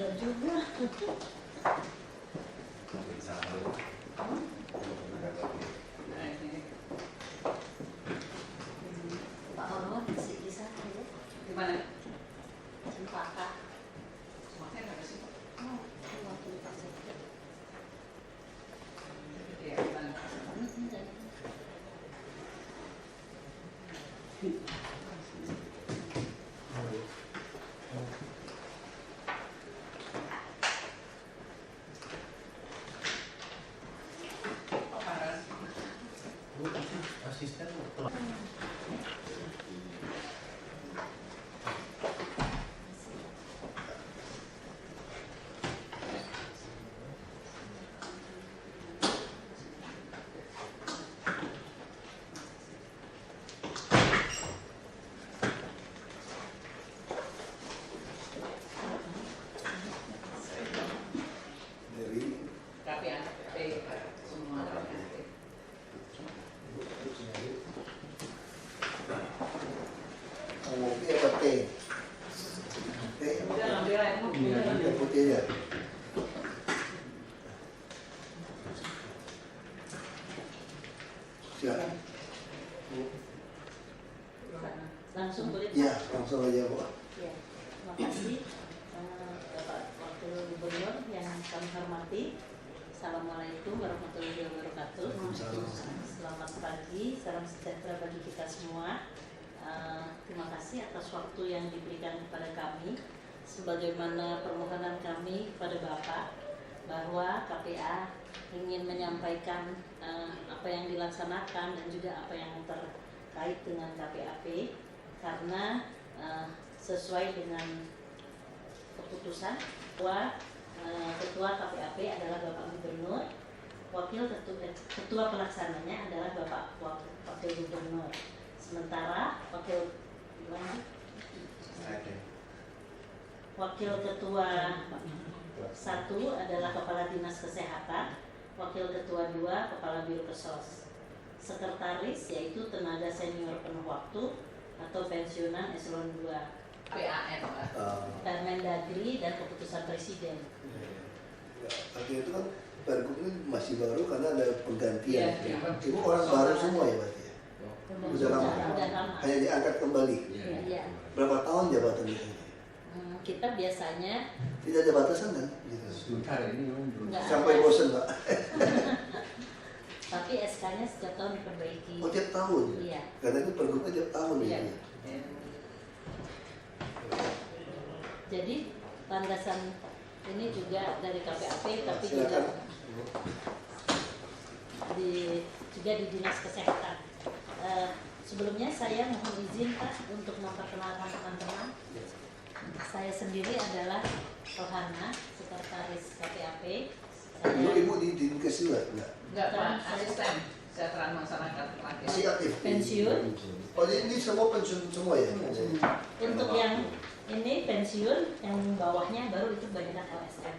Enggak juga. Pak Orwan di sana ya? Di mana? Cempaka. Semuanya nggak ada sih. Oh, waktu di Pak Sekda. Iya, di mana? Oh, Paras. Asisten dari Tapi anak semua anak kopi apa teh? Teh Udah ambil aja, mau teh putih ya. Silakan. Langsung boleh Pak? Ya, langsung aja Bu. Ya, terima kasih Bapak Wakil Gubernur yang kami hormati. Assalamualaikum warahmatullahi wabarakatuh. Selamat pagi, salam sejahtera bagi kita semua. Terima kasih atas waktu yang diberikan kepada kami. Sebagaimana permohonan kami kepada Bapak bahwa KPA ingin menyampaikan apa yang dilaksanakan dan juga apa yang terkait dengan KPAP, karena sesuai dengan keputusan bahwa ketua KPAP adalah Bapak Gubernur, ketua pelaksananya adalah Bapak Wakil Gubernur. Sementara wakil ketua 1 adalah Kepala Dinas Kesehatan, Wakil Ketua 2 Kepala Biro Kesos, Sekretaris yaitu tenaga senior penuh waktu atau pensiunan eselon 2, PAN, Pak. Permendagri dan keputusan Presiden. Artinya itu kan Pergub ini masih baru karena ada penggantian. Iya, iya. Ibu orang baru semua ya berarti ya? Udah lama. Udah lama. Hanya diangkat kembali. Iya. Berapa tahun jabatan ini? Kita biasanya Tidak ada batasan kan? Gitu. sebentar ini nggak Sampai ada, bosan Pak. tapi SK-nya setiap tahun diperbaiki. Oh tiap tahun? Iya. Karena itu Pergubnya tiap tahun Iya. ya. Jadi landasan ini juga dari KPAP, tapi Silakan. juga di Dinas Kesehatan. Sebelumnya saya mohon izin Pak untuk memperkenalkan teman-teman. Saya sendiri adalah Rohana, sekretaris KPAP. Ibu di Dinkes juga enggak? Enggak, Pak. Asisten Kesejahteraan Masyarakat Rakyat. Masih aktif? Pensiun. Oh ini semua pensiun semua ya? Untuk yang ini pensiun, yang bawahnya baru itu banyak LSM.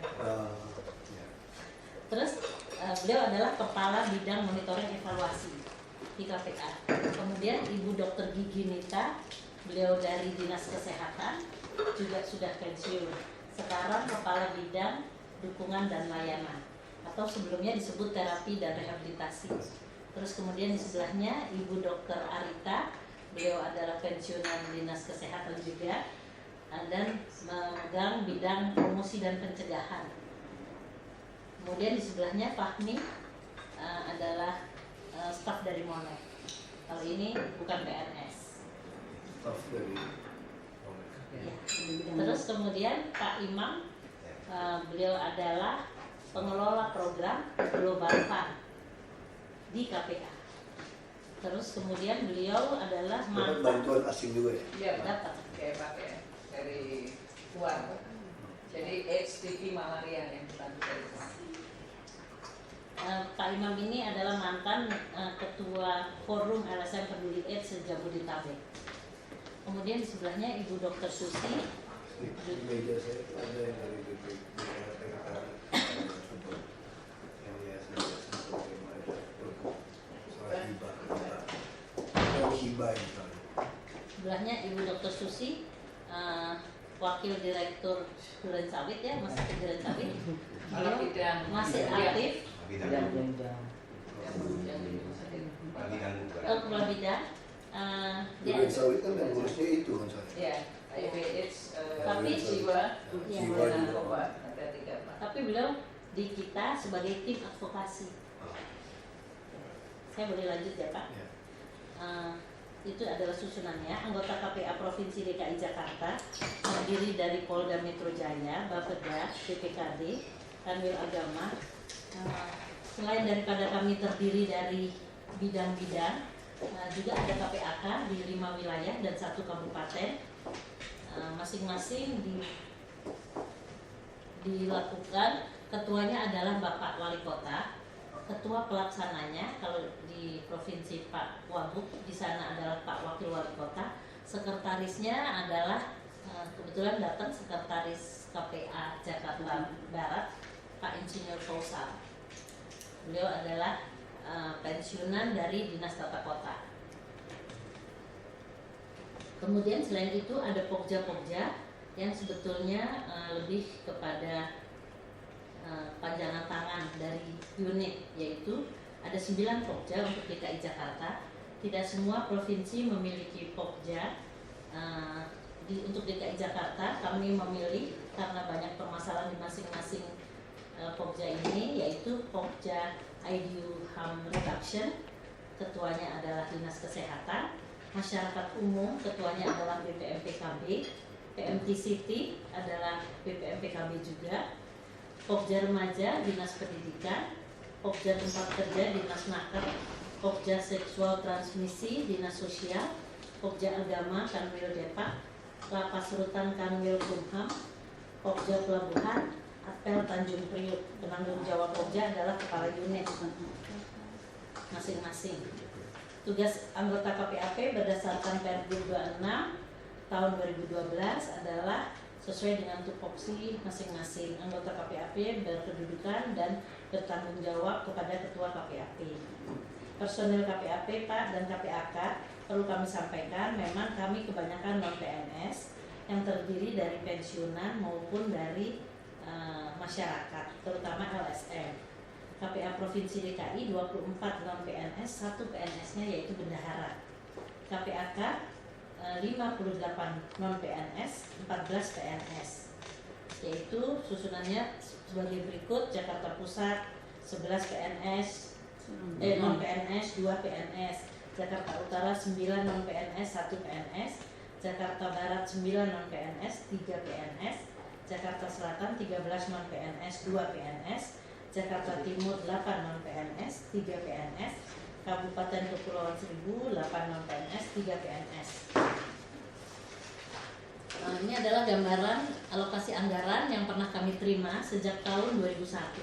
Terus beliau adalah Kepala Bidang Monitoring Evaluasi di KPA. Kemudian Ibu Dr. Gigi Nita, beliau dari Dinas Kesehatan, juga sudah pensiun. Sekarang Kepala Bidang Dukungan dan Layanan, atau sebelumnya disebut Terapi dan Rehabilitasi. Terus kemudian di sebelahnya Ibu Dr. Arita, beliau adalah pensiunan Dinas Kesehatan juga, dan memegang bidang promosi dan pencegahan. Kemudian di sebelahnya Fahmi adalah staf dari Monek. Kalau ini bukan PNS. Staf dari Ya. Terus kemudian Pak Imam, beliau adalah pengelola program Global Fund di KPA. Terus kemudian beliau adalah dapat bantuan asing juga ya? Iya, Pak. dapat Kayak pakai dari luar. Jadi HTP malaria yang dibantu dari luar. Pak Imam ini adalah mantan ketua Forum LSM Peduli AIDS se-Jabodetabek. Kemudian di sebelahnya Ibu Dr. Susi. Di meja saya itu ada yang dari BPK yang yayasan bagaimana soal hibah misalnya. Sebelahnya Ibu Dr. Susi, wakil direktur Duren Sawit ya, masih ke Duren Sawit. Kalau Beliau bidang masih bidang- aktif bidang kepala bidang. Dia Duren Sawit kan yang ngurusnya itu kan saya. ya HIV AIDS Tapi jiwa Jiwa dan juga. narkoba ada 3 Pak. tapi beliau di kita sebagai tim advokasi. Saya boleh lanjut ya Pak? Ya. Itu adalah susunannya. Anggota KPA Provinsi DKI Jakarta terdiri dari Polda Metro Jaya, Bapeda, BPKD, Kanwil Agama. Selain daripada kami terdiri dari bidang-bidang, juga ada KPAK di 5 wilayah dan 1 kabupaten. Masing-masing dilakukan. Ketuanya adalah Bapak Wali Kota. Ketua pelaksananya kalau di provinsi Pak Wagub, di sana adalah Pak Wakil Wali Kota. Sekretarisnya adalah kebetulan datang sekretaris KPA Jakarta Barat, Pak Insinyur Fausal. Beliau adalah pensiunan dari Dinas Tata Kota. Kemudian selain itu ada pokja-pokja yang sebetulnya lebih kepada panjangan tangan dari unit, yaitu ada 9 pokja untuk DKI Jakarta. Tidak semua provinsi memiliki pokja. Untuk DKI Jakarta kami memilih karena banyak permasalahan di masing-masing pokja ini, yaitu Pokja IDU Harm Reduction, ketuanya adalah Dinas Kesehatan. Masyarakat Umum, ketuanya adalah BPMPKB. PMT City adalah BPMPKB juga. Pokja Remaja Dinas Pendidikan, Pokja Tempat Kerja Dinas Naker, Pokja Seksual Transmisi Dinas Sosial, Pokja Agama Kanwil Depak, Lapas Rutan Kanwil Kumham, Pokja Pelabuhan Apel Tanjung Priuk. Penanggung jawab Pokja adalah kepala unit masing-masing. Tugas anggota KPAP berdasarkan Pergub 26 tahun 2012 adalah sesuai dengan tupoksi masing-masing. Anggota KPAP berkedudukan dan bertanggung jawab kepada Ketua KPAP. Personil KPAP Pak dan KPAK perlu kami sampaikan, memang kami kebanyakan non-PNS yang terdiri dari pensiunan maupun dari masyarakat, terutama LSM. KPA Provinsi DKI 24 non-PNS, 1 PNS-nya yaitu bendahara. KPAK 58 non-PNS, 14 PNS, yaitu susunannya sebagai berikut: Jakarta Pusat 11 PNS, non-PNS 2 PNS, Jakarta Utara 9 non-PNS 1 PNS, Jakarta Barat 9 non-PNS 3 PNS, Jakarta Selatan 13 non-PNS 2 PNS, Jakarta Timur 8 non-PNS 3 PNS, Kabupaten Kepulauan Seribu 8 non-PNS 3 PNS. Ini adalah gambaran alokasi anggaran yang pernah kami terima sejak tahun 2001.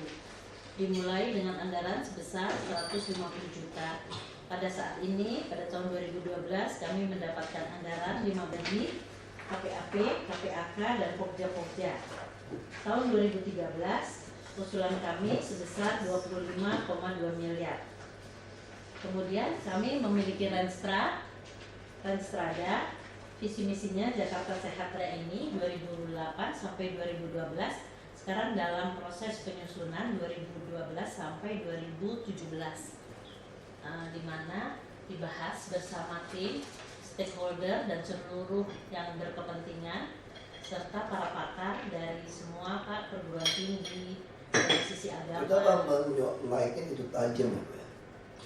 Dimulai dengan anggaran sebesar 150 juta. Pada saat ini, pada tahun 2012, kami mendapatkan anggaran 5 bagi KPAP, KPAK, dan Pokja-Pokja. Tahun 2013, usulan kami sebesar 25,2 miliar. Kemudian kami memiliki Renstrada, visi misinya Jakarta Sehat ini 2008 sampai 2012. Sekarang dalam proses penyusunan 2012 sampai 2017, di mana dibahas bersama tim, stakeholder dan seluruh yang berkepentingan serta para pakar dari semua perguruan tinggi, dari sisi agama. Kita kan naiknya itu tajam ya,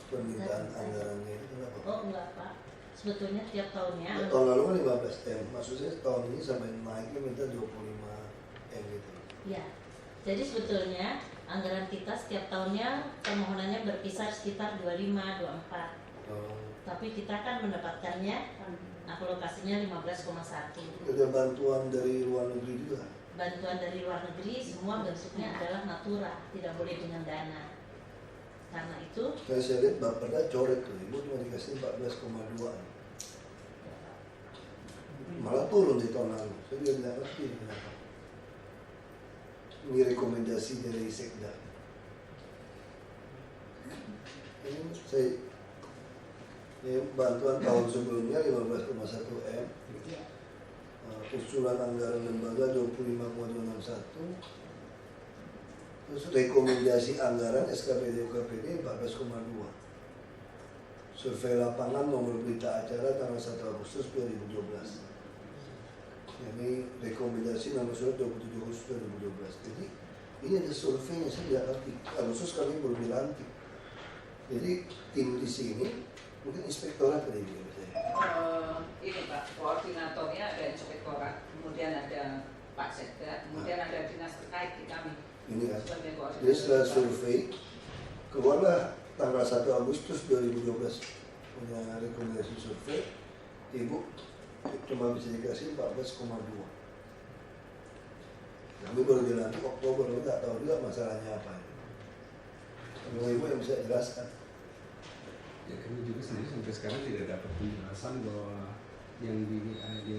permintaan anggarannya itu kenapa? Oh enggak Pak, sebetulnya tiap tahunnya. Tahun lalu kan 15 M, maksudnya tahun ini sampai naiknya minta 25 M gitu. Ya, jadi sebetulnya anggaran kita setiap tahunnya permohonannya berkisar sekitar 25-24. Tapi kita kan mendapatkannya alokasinya 15,1. Ada bantuan dari luar negeri juga. Bantuan dari luar negeri semua bentuknya adalah natura, tidak boleh dengan dana. Karena itu Kayak saya lihat Bapeda coret tuh, Ibu cuma dikasih 14,2. Malah turun di tahun lalu. Saya juga tidak ngerti kenapa. Ini rekomendasi dari Sekda. Ini bantuan tahun sebelumnya 15,1 M. usulan anggaran lembaga 25,261, terus rekomendasi anggaran SKPD UKPD 14,2, survei lapangan nomor berita acara tanggal 1 Agustus 2012. Ini rekomendasi nomor surat 27 Agustus 2012. Jadi ini ada surveinya, saya tidak ngerti. Agustus kami baru dilantik. Jadi tim di sini mungkin inspektorat kali ini. Ini Pak, koordinatornya ada inspektorat, kemudian ada Pak Sekda, kemudian ada dinas terkait di kami. Ini kan. Sebagai koordinator. Jadi setelah survei keluarlah tanggal 1 Agustus 2012 punya rekomendasi survei, Ibu cuma bisa dikasih 14,2. Kami baru dilantik Oktober, nggak tahu juga masalahnya apa. Kalau Ibu yang bisa jelaskan. Ya, kami juga sendiri sampai sekarang tidak dapat penjelasan bahwa yang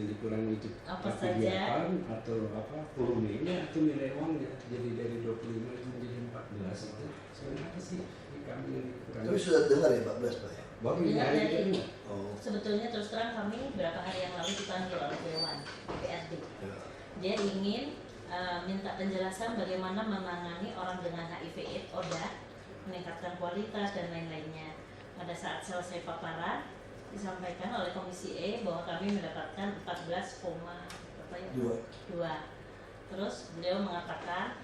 dikurangi itu Apa kegiatan atau apa volumenya atau nilai uangnya, jadi dari 25 menjadi 14 itu sebenarnya apa sih kami yang dikurangi? Tapi sudah dengar ya 14 Pak ya? Baru ini Dengar hari dari kedua. ini. Oh. Sebetulnya terus terang kami beberapa hari yang lalu dipanggil oleh Dewan PRD. Ya. Dia ingin minta penjelasan bagaimana menangani orang dengan HIV/AIDS, ODA, meningkatkan kualitas dan lain-lainnya. Pada saat selesai paparan disampaikan oleh Komisi E bahwa kami mendapatkan 14,2. Terus beliau mengatakan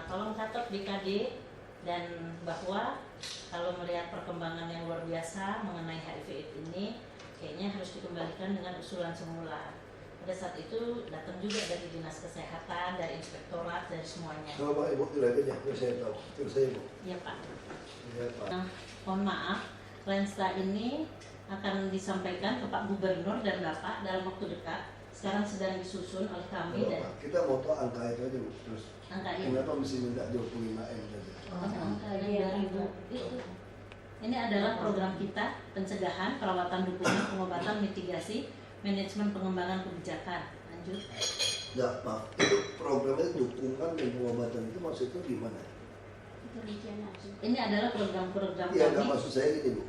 tolong catat di KD, dan bahwa kalau melihat perkembangan yang luar biasa mengenai HIV/AIDS ini kayaknya harus dikembalikan dengan usulan semula. Pada saat itu datang juga dari Dinas Kesehatan, dari Inspektorat, dari semuanya. Sama Pak Ibu kira-kira biar saya tahu. Terus saya Ibu. Iya Pak. Ya Pak. Nah, mohon maaf, Lensa ini akan disampaikan ke Pak Gubernur dan Bapak dalam waktu dekat. Sekarang sedang disusun oleh kami dan Kita mau tahu angka itu aja Bu. Terus angka ini. kenapa mesti minta 25M tadi? Angka yang 2000 itu. Ini adalah program kita, pencegahan, perawatan, dukungan, pengobatan, mitigasi, manajemen pengembangan kebijakan. Lanjut. Enggak, maaf. Itu programnya dukungan dan pengobatan itu maksudnya gimana? Ini adalah program-program Iya, enggak kami. maksud saya gitu Bu.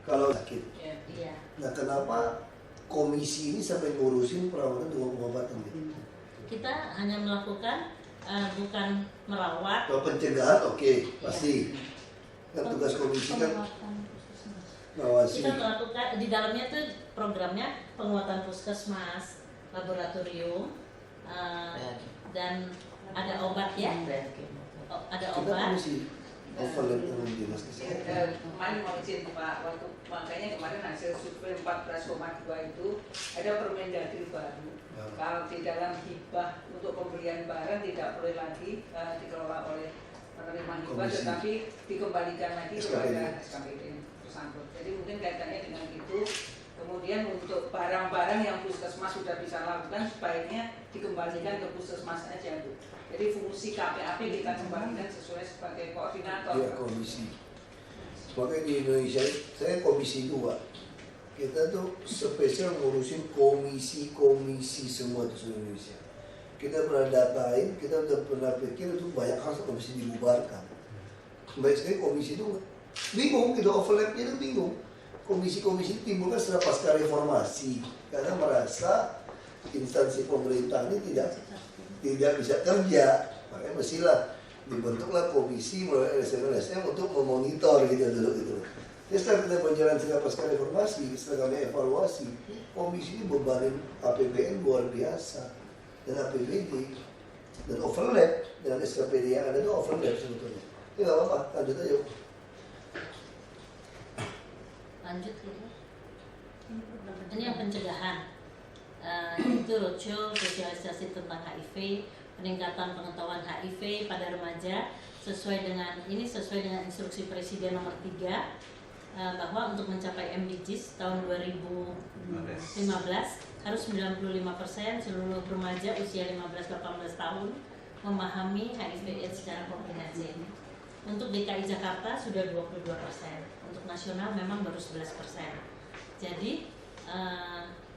Kalau sakit. Ya. Iya. Nah, kenapa komisi ini sampai ngurusin perawatan dan pengobatan gitu? Kita hanya melakukan bukan merawat. Kalau pencegahan oke, pasti. Kan tugas komisi kan ngawasi. Kita melakukan di dalamnya tuh programnya penguatan puskesmas, laboratorium, dan ada obat ya. Ada Kita obat. komisi overlap dengan dinas kesehatan. Kemarin mau izin Pak, waktu makanya kemarin hasil survei 14,2 itu ada Permendagri baru. Ya. Kalau di dalam hibah untuk pembelian barang tidak boleh lagi dikelola oleh penerima hibah, Komisi. tetapi dikembalikan lagi SKPD. kepada SKPD tersangkut. Jadi mungkin kaitannya dengan itu. Kemudian untuk barang-barang yang puskesmas sudah bisa lakukan sebaiknya dikembalikan ke puskesmas aja Bu. Jadi fungsi KPAP kita kembalikan sesuai sebagai koordinator. Iya, komisi. Makanya di Indonesia saya komisi 2. Kita tuh spesial ngurusin komisi-komisi semua di seluruh Indonesia. Kita pernah datain, kita udah pernah pikir itu banyak hal yang mesti dibubarkan. Baik sekali komisi itu bingung, gitu overlapnya itu bingung. Komisi-komisi timbul kan setelah pasca reformasi karena merasa instansi pemerintah ini tidak bisa kerja, makanya mestilah dibentuklah komisi melalui LSM untuk memonitor gitu dulu gitu. Jadi setelah kita berjalan setelah pasca reformasi, setelah kami evaluasi, komisi ini bebanin APBN luar biasa dan APBD dan overlap dengan SKPD yang ada itu overlap sebetulnya. Ini nggak apa-apa, lanjut aja. Lanjut gitu. Ini yang pencegahan, yaitu roadshow, sosialisasi tentang HIV, peningkatan pengetahuan HIV pada remaja sesuai dengan instruksi Presiden nomor 3 bahwa untuk mencapai MDGs tahun 2015 harus 95% seluruh remaja usia 15-18 tahun memahami HIV/AIDS secara komprehensif. Untuk DKI Jakarta sudah 22%, untuk nasional memang baru 11%. Jadi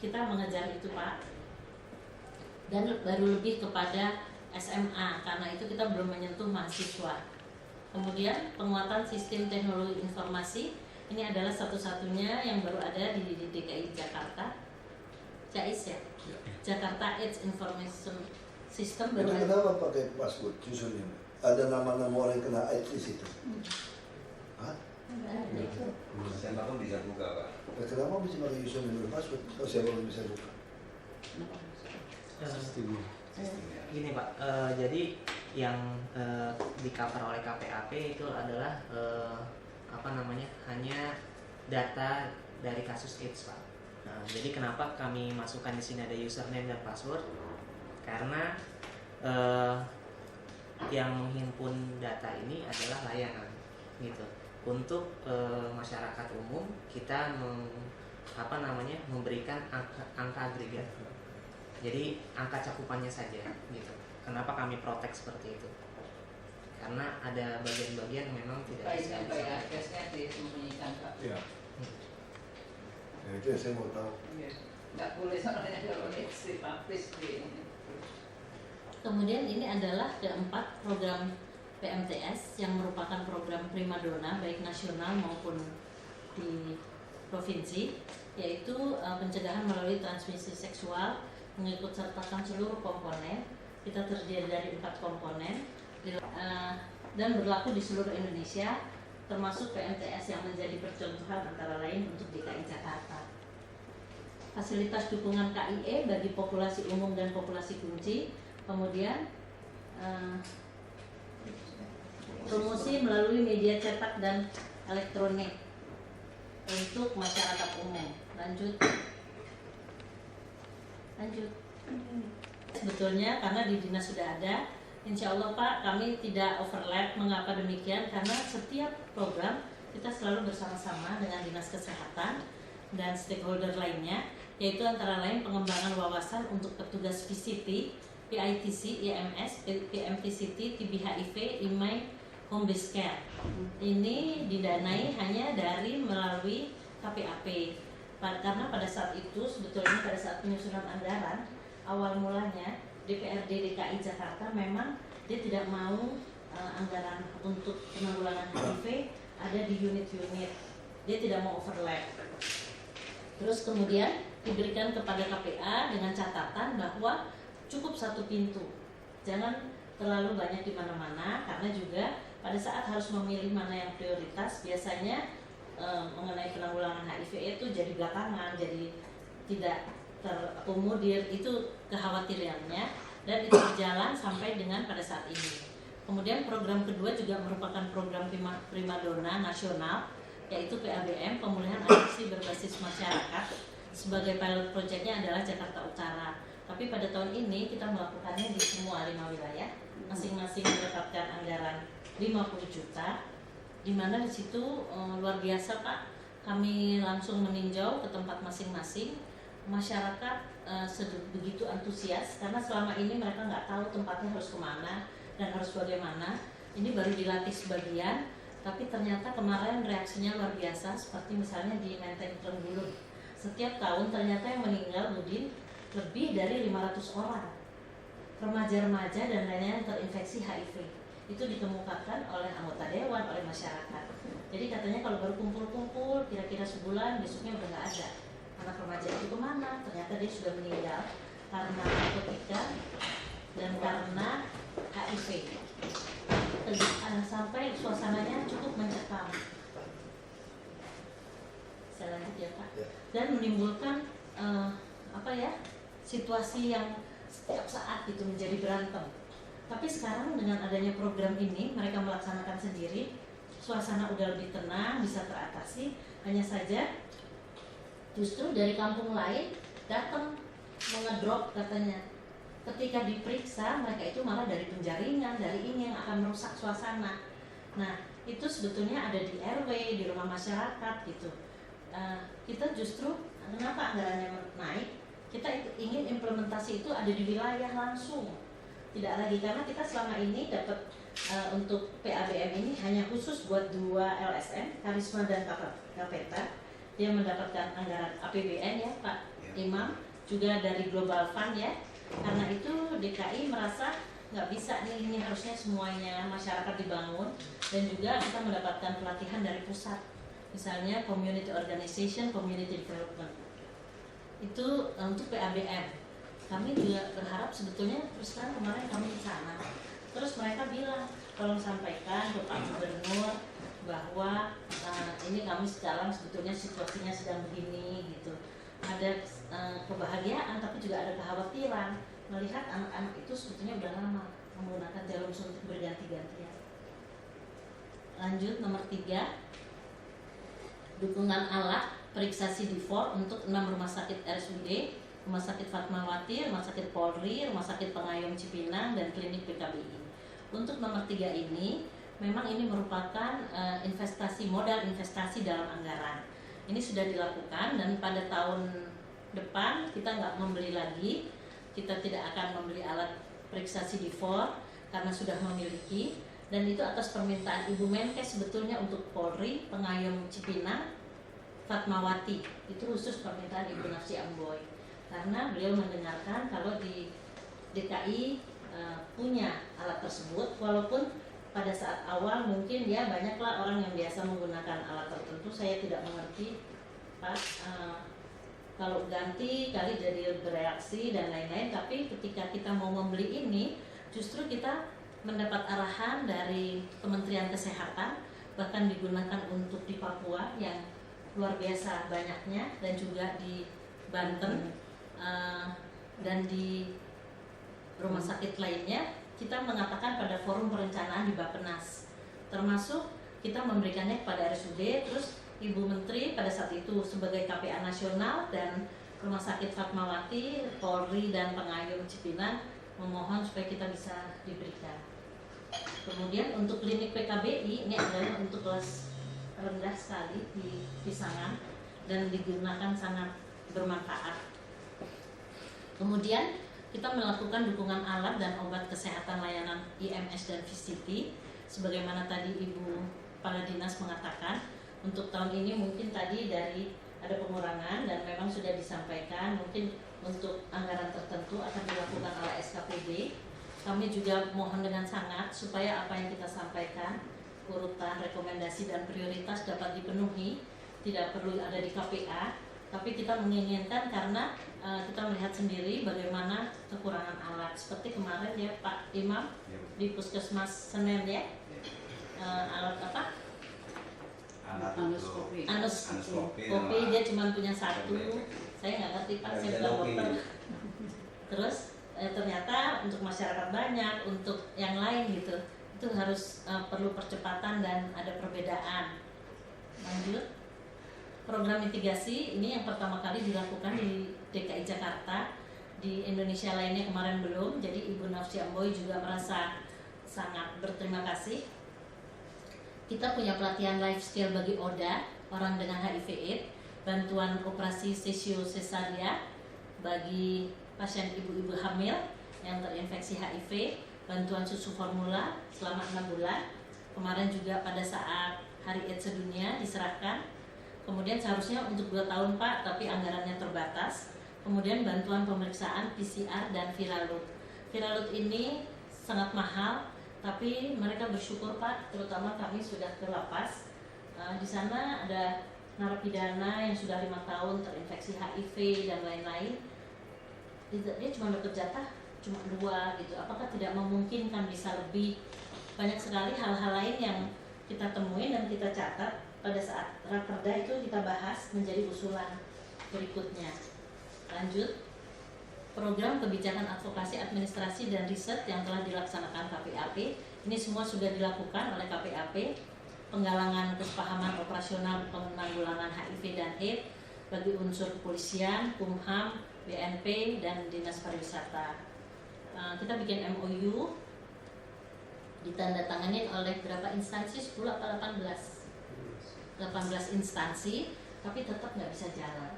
kita mengejar itu Pak, dan baru lebih kepada SMA karena itu kita belum menyentuh mahasiswa. Kemudian penguatan sistem teknologi informasi, ini adalah satu-satunya yang baru ada di DKI Jakarta, CAIS ya. Jakarta AIDS Information System Itu kenapa pakai password username? Ada nama-nama orang yang kena AIDS di situ. Hah? Siapapun bisa buka, Pak. Nah, kenapa bisa pakai username dan password? Kalau siapa pun bisa buka. Sistemnya. Gini Pak, jadi yang di cover oleh KPAP itu adalah hanya data dari kasus AIDS Pak. Nah, jadi kenapa kami masukkan di sini ada username dan password? Karena yang menghimpun data ini adalah layanan, gitu. Untuk masyarakat umum kita memberikan angka agregat. Jadi angka cakupannya saja, gitu. Kenapa kami protek seperti itu? Karena ada bagian-bagian memang tidak bisa. Adresnya disembunyikan, Pak. Ya. Nah, itu yang saya mau tahu. Iya. Nggak boleh soalnya kalau dipublish di ini. Kemudian ini adalah keempat program PMTS yang merupakan program primadona baik nasional maupun di provinsi, yaitu pencegahan melalui transmisi seksual, mengikut sertakan seluruh komponen. Kita terdiri dari 4 komponen dan berlaku di seluruh Indonesia, termasuk PMTS yang menjadi percontohan antara lain untuk DKI Jakarta. Fasilitas dukungan KIE bagi populasi umum dan populasi kunci, kemudian promosi melalui media cetak dan elektronik untuk masyarakat umum. Lanjut. Sebetulnya karena di dinas sudah ada, insya Allah Pak, kami tidak overlap. Mengapa demikian? Karena setiap program kita selalu bersama-sama dengan dinas kesehatan dan stakeholder lainnya, yaitu antara lain pengembangan wawasan untuk petugas PCT, PITC, IMS, PMTCT, TB HIV, IMAI, Home Based Care. Ini didanai hanya dari melalui KPAP. Karena pada saat itu sebetulnya pada saat penyusunan anggaran awal mulanya DPRD DKI Jakarta memang dia tidak mau anggaran untuk penanggulangan HIV ada di unit-unit, dia tidak mau overlap. Terus kemudian diberikan kepada KPA dengan catatan bahwa cukup 1 pintu, jangan terlalu banyak di mana-mana, karena juga pada saat harus memilih mana yang prioritas biasanya mengenai penanggulangan HIV itu jadi belakangan, jadi tidak terakomodir, itu kekhawatirannya, dan itu berjalan sampai dengan pada saat ini. Kemudian program kedua juga merupakan program primadona nasional, yaitu PABM, pemulihan adiksi berbasis masyarakat. Sebagai pilot projectnya adalah Jakarta Utara. Tapi pada tahun ini kita melakukannya di semua 5 wilayah, masing-masing mendapatkan anggaran 50 juta, di mana di situ luar biasa Pak, kami langsung meninjau ke tempat masing-masing. Masyarakat begitu antusias karena selama ini mereka nggak tahu tempatnya harus kemana dan harus bagaimana. Ini baru dilatih sebagian, tapi ternyata kemarin reaksinya luar biasa, seperti misalnya di Menteng Trenggulun. Setiap tahun ternyata yang meninggal Budin lebih dari 500 orang, remaja-remaja dan lainnya yang terinfeksi HIV. Itu dikemukakan oleh anggota dewan, oleh masyarakat. Jadi katanya kalau baru kumpul-kumpul kira-kira sebulan, besoknya udah nggak ada. Anak remaja itu kemana? Ternyata dia sudah meninggal karena narkotika dan karena HIV. Sampai suasananya cukup mencekam. Saya lanjut ya Pak. Dan menimbulkan situasi yang setiap saat itu menjadi berantem. Tapi sekarang dengan adanya program ini mereka melaksanakan sendiri, suasana udah lebih tenang, bisa teratasi. Hanya saja justru dari kampung lain datang mengedrop katanya. Ketika diperiksa mereka itu malah dari penjaringan, dari ini yang akan merusak suasana. Nah itu sebetulnya ada di RW, di rumah masyarakat gitu. Kita justru kenapa anggarannya naik? Kita ingin implementasi itu ada di wilayah langsung, tidak lagi karena kita selama ini dapat untuk PABM ini hanya khusus buat 2 LSM, Karisma dan Kapeta. Dia mendapatkan anggaran APBN ya Pak Imam, juga dari Global Fund ya. Karena itu DKI merasa nggak bisa nih, ini harusnya semuanya masyarakat dibangun, dan juga kita mendapatkan pelatihan dari pusat, misalnya Community Organization, Community Development. Itu untuk PABM. kami juga berharap sebetulnya terus terang kemarin kami di sana, terus mereka bilang tolong sampaikan ke Pak Gubernur bahwa ini kami sekarang sebetulnya situasinya sedang begini gitu, ada kebahagiaan tapi juga ada kekhawatiran melihat anak-anak itu sebetulnya udah lama menggunakan jarum suntik berganti-gantian. Lanjut nomor 3, dukungan alat periksa CD4 untuk 6 rumah sakit RSUD, Rumah Sakit Fatmawati, Rumah Sakit Polri, Rumah Sakit Pengayom Cipinang, dan Klinik PKBI. Untuk nomor 3 ini, memang ini merupakan modal investasi dalam anggaran. Ini sudah dilakukan dan pada tahun depan kita nggak membeli lagi, kita tidak akan membeli alat periksa CD4 karena sudah memiliki, dan itu atas permintaan Ibu Menkes sebetulnya untuk Polri, Pengayom Cipinang, Fatmawati, itu khusus permintaan Ibu Nafsi Amboy karena beliau mendengarkan kalau di DKI punya alat tersebut, walaupun pada saat awal mungkin ya banyaklah orang yang biasa menggunakan alat tertentu, saya tidak mengerti Pak, kalau ganti kali jadi bereaksi dan lain-lain, tapi ketika kita mau membeli ini justru kita mendapat arahan dari Kementerian Kesehatan, bahkan digunakan untuk di Papua yang luar biasa banyaknya, dan juga di Banten dan di rumah sakit lainnya. Kita mengatakan pada forum perencanaan di Bappenas, termasuk kita memberikannya kepada RSUD, terus Ibu Menteri pada saat itu sebagai KPA nasional dan Rumah Sakit Fatmawati, Polri, dan Pengayom Cipinang memohon supaya kita bisa diberikan. Kemudian untuk klinik PKBI ini adalah untuk kelas rendah sekali di Pisangan dan digunakan sangat bermanfaat. Kemudian kita melakukan dukungan alat dan obat kesehatan layanan IMS dan VCT sebagaimana tadi Ibu Kepala Dinas mengatakan. Untuk tahun ini mungkin tadi dari ada pengurangan dan memang sudah disampaikan mungkin untuk anggaran tertentu akan dilakukan oleh SKPD. Kami juga mohon dengan sangat supaya apa yang kita sampaikan, urutan, rekomendasi, dan prioritas dapat dipenuhi, tidak perlu ada di KPA, tapi kita menginginkan karena kita melihat sendiri bagaimana kekurangan alat. Seperti kemarin ya Pak Imam di Puskesmas Senen ya, alat apa? Anoskopi, dia cuma punya satu, saya nggak ngerti Pak, saya bukan dokter. Terus ternyata untuk masyarakat banyak, untuk yang lain gitu, itu harus perlu percepatan dan ada perbedaan. Lanjut, program mitigasi ini yang pertama kali dilakukan di DKI Jakarta, di Indonesia lainnya kemarin belum. Jadi Ibu Nafsi Amboy juga merasa sangat berterima kasih. Kita punya pelatihan life skill bagi ODA, orang dengan HIV/AIDS, bantuan operasi sesio cesaria bagi pasien ibu-ibu hamil yang terinfeksi HIV, bantuan susu formula selama 6 bulan. Kemarin juga pada saat Hari AIDS sedunia diserahkan. Kemudian seharusnya untuk 2 tahun Pak, tapi anggarannya terbatas. Kemudian bantuan pemeriksaan PCR dan Viralut. Viralut ini sangat mahal, tapi mereka bersyukur Pak, terutama kami sudah ke lapas. Di sana ada narapidana yang sudah 5 tahun terinfeksi HIV dan lain-lain. Dia cuma dapat jatah cuma 2 gitu. Apakah tidak memungkinkan bisa lebih? Banyak sekali hal-hal lain yang kita temuin dan kita catat pada saat raperda itu kita bahas menjadi usulan berikutnya. Lanjut, program kebijakan advokasi administrasi dan riset yang telah dilaksanakan KPAP, ini semua sudah dilakukan oleh KPAP. Penggalangan kesepahaman operasional penanggulangan HIV dan AIDS bagi unsur kepolisian, Kumham, BNP, dan Dinas Pariwisata. Kita bikin MOU, ditandatangani oleh berapa instansi, 10 atau 18? 18 instansi, tapi tetap nggak bisa jalan.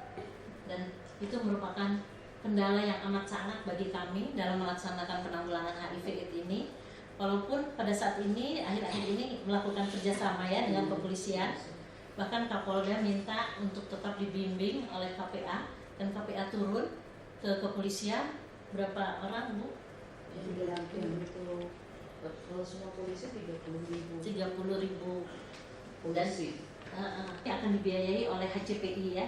Dan itu merupakan kendala yang amat sangat bagi kami dalam melaksanakan penanggulangan HIV/AIDS ini. Walaupun pada saat ini, akhir-akhir ini melakukan kerjasama ya dengan kepolisian, bahkan Kapolda minta untuk tetap dibimbing oleh KPA, dan KPA turun ke kepolisian. Berapa orang Bu? Kalau semua polisi 30.000. 30.000 polisi. Akan dibiayai oleh HCPI ya,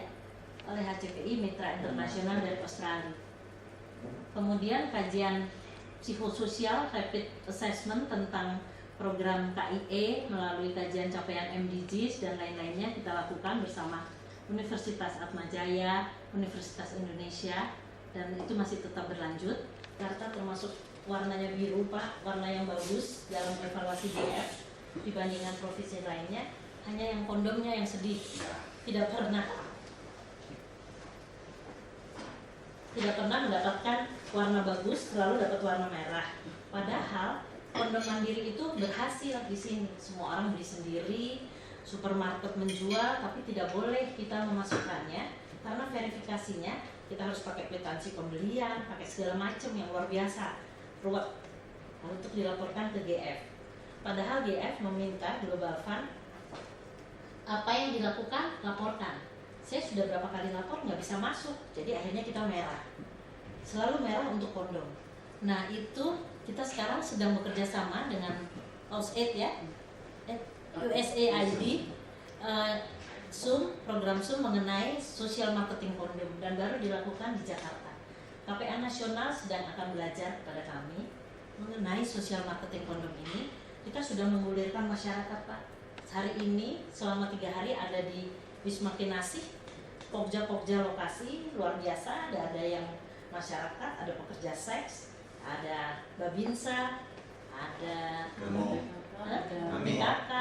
oleh HCPI Mitra Internasional dari Australia. Kemudian kajian psikososial rapid assessment tentang program KIE melalui kajian capaian MDGs dan lain-lainnya kita lakukan bersama Universitas Atmajaya, Universitas Indonesia, dan itu masih tetap berlanjut. Jakarta termasuk warnanya biru Pak, warna yang bagus dalam evaluasi GF dibandingkan provinsi lainnya. Hanya yang kondomnya yang sedih, tidak pernah mendapatkan warna bagus, selalu dapat warna merah. Padahal kondom mandiri itu berhasil di sini. Semua orang beli sendiri, supermarket menjual, tapi tidak boleh kita memasukkannya karena verifikasinya kita harus pakai kwitansi pembelian, pakai segala macam yang luar biasa, ruwet untuk dilaporkan ke GF. Padahal GF meminta Global Fund apa yang dilakukan laporkan. Saya sudah berapa kali lapor nggak bisa masuk, jadi akhirnya kita merah, selalu merah untuk kondom. Nah itu kita sekarang sedang bekerja sama dengan USAID ya, USAID, program SUM mengenai social marketing kondom dan baru dilakukan di Jakarta. KPA Nasional sedang akan belajar kepada kami mengenai social marketing kondom ini. Kita sudah menggulirkan masyarakat Pak. Hari ini selama 3 hari ada di Wisma Kinasih, pokja-pokja lokasi luar biasa. Ada yang masyarakat, ada pekerja seks, ada Babinsa, ada PKK,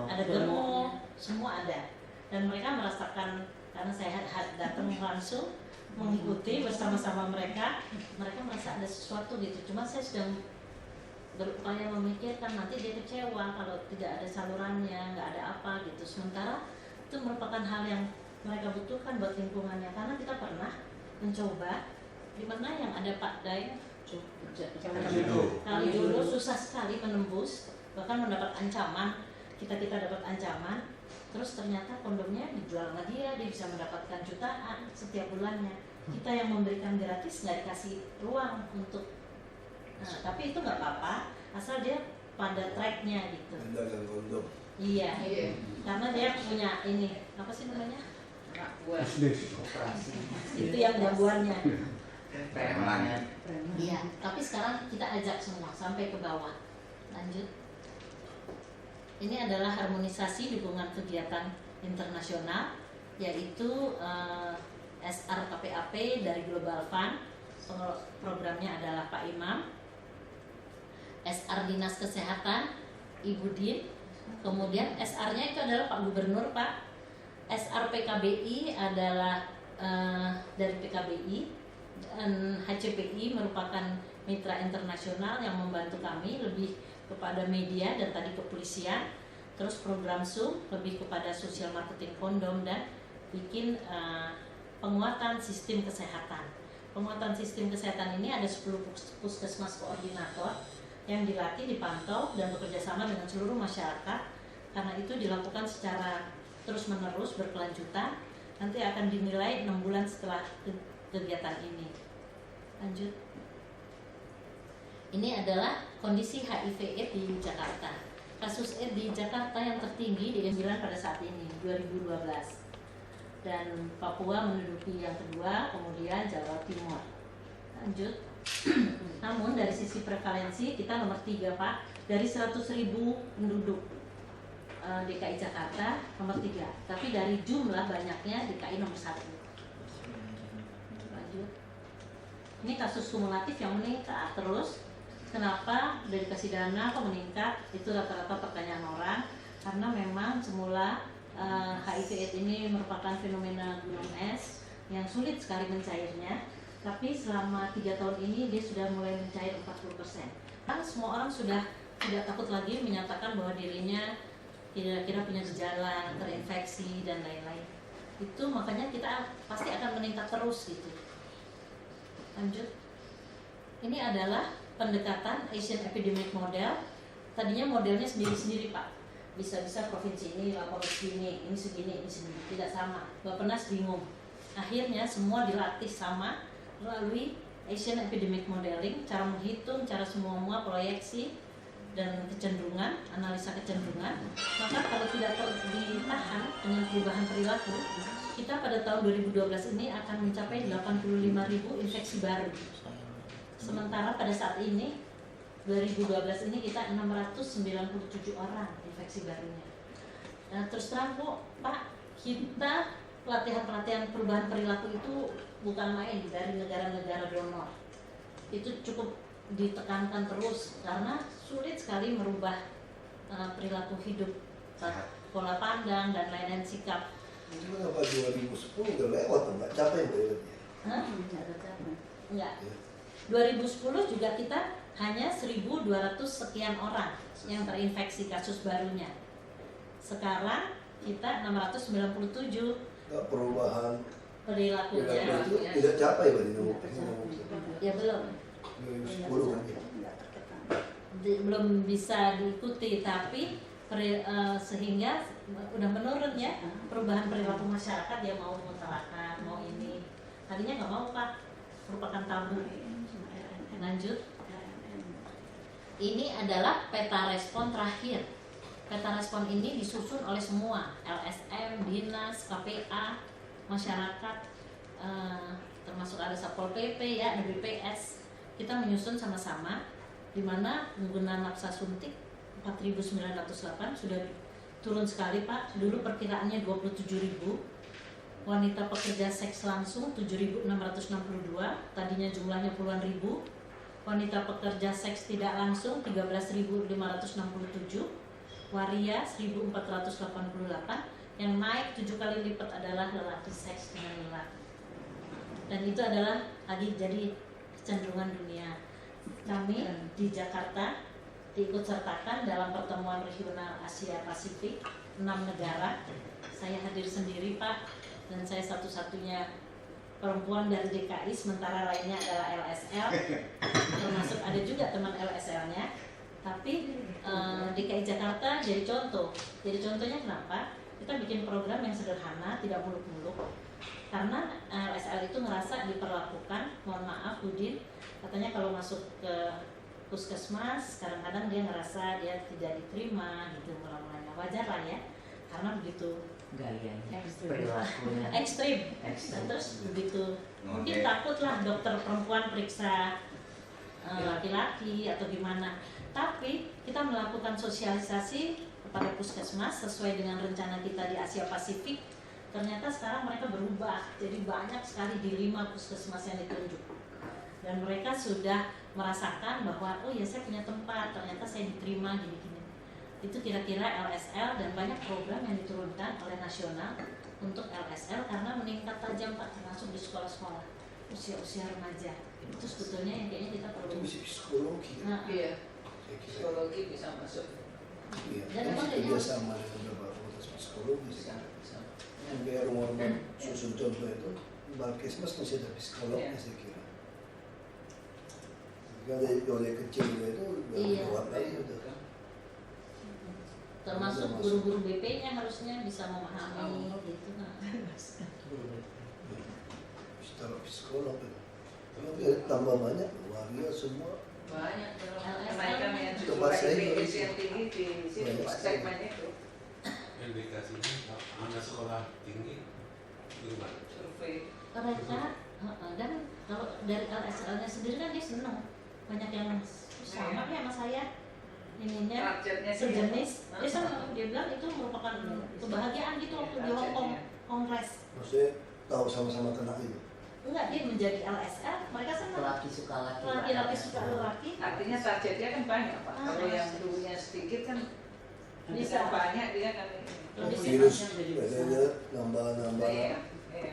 ada Germo, semua ada. Dan mereka merasakan, karena saya datang langsung mengikuti bersama-sama mereka merasa ada sesuatu gitu. Cuma saya sedang berupaya memikirkan nanti dia kecewa kalau tidak ada salurannya, nggak ada apa gitu. Sementara itu merupakan hal yang mereka butuhkan buat lingkungannya, karena kita pernah mencoba di mana yang ada Pak Daeng kali dulu susah sekali menembus, bahkan mendapat ancaman, kita dapat ancaman. Terus ternyata kondomnya dijual sama dia bisa mendapatkan jutaan setiap bulannya. Kita yang memberikan gratis nggak dikasih ruang untuk, nah, tapi itu nggak apa-apa asal dia pada tracknya gitu. Dagang kondom. Iya, karena dia punya ini apa sih namanya? Operasi. Itu yang jagoannya. Preman. Iya, tapi sekarang kita ajak semua sampai ke bawah. Lanjut. Ini adalah harmonisasi dukungan kegiatan internasional, yaitu SR KPAP dari Global Fund. Programnya adalah Pak Imam. SR Dinas Kesehatan Ibu Din. Kemudian SR-nya itu adalah Pak Gubernur Pak. SR PKBI adalah dari PKBI, dan HCPI merupakan mitra internasional yang membantu kami lebih kepada media dan tadi kepolisian. Terus program SUM lebih kepada social marketing kondom dan bikin penguatan sistem kesehatan. Penguatan sistem kesehatan ini ada 10 puskesmas koordinator yang dilatih, dipantau dan bekerja sama dengan seluruh masyarakat. Karena itu dilakukan secara terus-menerus berkelanjutan, nanti akan dinilai 6 bulan setelah kegiatan ini. Lanjut. Ini adalah kondisi HIV/AIDS di Jakarta. Kasus AIDS di Jakarta yang tertinggi di 9 pada saat ini, 2012. Dan Papua menduduki yang kedua, kemudian Jawa Timur. Lanjut. Namun dari sisi prevalensi kita nomor 3 Pak, dari 100.000 penduduk DKI Jakarta nomor 3, tapi dari jumlah banyaknya DKI nomor 1. Lanjut. Ini kasus kumulatif yang meningkat terus. Kenapa dari kasih dana kok meningkat? Itu rata-rata pertanyaan orang, karena memang semula HIV/AIDS ini merupakan fenomena gunung es yang sulit sekali mencairnya, tapi selama 3 tahun ini dia sudah mulai mencair 40%. Kan semua orang sudah tidak takut lagi menyatakan bahwa dirinya kira-kira punya gejala, terinfeksi dan lain-lain. Itu makanya kita pasti akan meningkat terus gitu. Lanjut. Ini adalah pendekatan Asian Epidemic Model. Tadinya modelnya sendiri-sendiri Pak. Bisa-bisa provinsi ini lapor segini, ini segini, ini segini. Tidak sama. Bappenas bingung. Akhirnya semua dilatih sama melalui Asian Epidemic Modeling, cara menghitung, cara semua proyeksi dan kecenderungan, analisa kecenderungan. Maka kalau tidak ditahan dengan perubahan perilaku, kita pada tahun 2012 ini akan mencapai 85.000 infeksi baru. Sementara pada saat ini 2012 ini kita 697 orang infeksi barunya. Nah, terus terang Pak, kita pelatihan perubahan perilaku itu bukan main dari negara-negara donor. Itu cukup ditekankan terus karena sulit sekali merubah perilaku hidup, pola pandang dan lain-lain sikap. Itu kenapa 2010 udah lewat, nggak capai berarti? Hah? Enggak. 2010 juga kita hanya 1.200 sekian orang yang terinfeksi kasus barunya. Sekarang kita 697. Nggak perubahan Perilakunya itu tidak capai berarti ya belum 2010 kan ya. belum bisa diikuti, tapi sehingga udah menurun ya perubahan perilaku masyarakat, dia mau mengutarakan, mau ini, tadinya nggak mau Pak, merupakan tabu. Lanjut, ini adalah peta respon terakhir. Peta respon ini disusun oleh semua LSM, dinas, KPA, masyarakat, termasuk ada Satpol PP ya, ada BPS. Kita menyusun sama-sama, di mana pengguna nafsa suntik 4.908 sudah turun sekali Pak. Dulu perkiraannya 27.000. Wanita pekerja seks langsung 7.662, tadinya jumlahnya puluhan ribu. Wanita pekerja seks tidak langsung 13.567, waria 1.488. Yang naik 7 kali lipat adalah lelaki seks dengan lelaki. Dan itu adalah lagi jadi kecenderungan dunia. Kami di Jakarta diikut sertakan dalam pertemuan regional Asia Pasifik 6 negara. Saya hadir sendiri Pak, dan saya satu-satunya perempuan dari DKI, sementara lainnya adalah LSL, termasuk ada juga teman LSL-nya. Tapi DKI Jakarta jadi contoh. Jadi contohnya kenapa? Kita bikin program yang sederhana, tidak muluk-muluk. Karena LSL itu ngerasa diperlakukan, mohon maaf Budin, katanya kalau masuk ke puskesmas kadang-kadang dia ngerasa dia tidak diterima gitu, mulai-mulainya wajar lah ya, karena begitu gayanya, perilakunya ekstrim. Terus begitu mungkin takutlah dokter perempuan periksa laki-laki atau gimana. Tapi kita melakukan sosialisasi kepada puskesmas sesuai dengan rencana kita di Asia Pasifik. Ternyata sekarang mereka berubah, jadi banyak sekali di 5 puskesmas yang ditunjuk. Dan mereka sudah merasakan bahwa oh ya saya punya tempat, ternyata saya diterima gini-gini. Itu kira-kira LSL, dan banyak program yang diturunkan oleh nasional untuk LSL karena meningkat tajam Pak, termasuk di sekolah-sekolah usia-usia remaja. Itu sebetulnya yang kayaknya kita perlu. Itu psikologi. Nah, Iya, Saya kira. psikologi bisa masuk. Iya, Dan kan emang kerja sama dengan beberapa fakultas psikologi Bisa, sekarang. bisa. Kayak rumah-rumah susun contoh itu, Balkesmas masih ada psikolognya Iya. saya kira. Kalau dari kecil itu udah Iya. warnanya udah kan. termasuk guru-guru BP-nya harusnya bisa memahami gitu. Nah. Secara psikolog itu. Tapi tambah banyak, waria semua. Banyak LSL. kenaikan yang justru Tempat saya IPS itu. yang tinggi di sini Banyak Pak, sekali. segmen itu Indikasinya anak sekolah tinggi gimana? survei. Mereka dan kalau dari LSL-nya sendiri kan dia senang, banyak yang sama ya sama saya ininya Targetnya dia. sejenis, Hah? dia senang, dia bilang itu merupakan kebahagiaan gitu waktu di Hong Kong kongres. Maksudnya tahu sama-sama kena itu. Enggak, dia menjadi LSL, mereka senang. laki suka laki, Laki-laki suka laki. Artinya targetnya kan banyak Pak. Ah, Kalau iya. yang dulunya sedikit kan Bisa. bisa banyak dia kan. Lebih Virus senang. ada nambah-nambah. Iya, iya.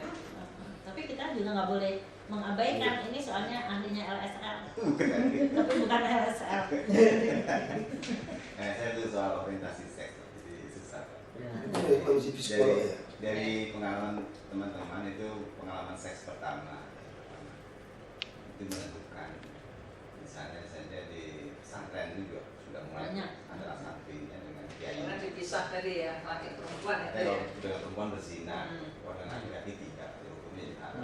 Tapi kita juga nggak boleh mengabaikan ini, soalnya ahlinya LSL, tapi bukan LSL. Saya itu soal orientasi seks, jadi susah. Itu dari kondisi psikolog ya. Dari pengalaman teman-teman itu pengalaman seks pertama itu menentukan. Misalnya saja di pesantren itu juga sudah mulai Banyak. antara santrinya dengan kiai. Karena dipisah tadi ya laki perempuan itu Tapi ya. kalau sudah perempuan berzina, Hmm. kalau dengan laki-laki tidak, itu hukumnya haram.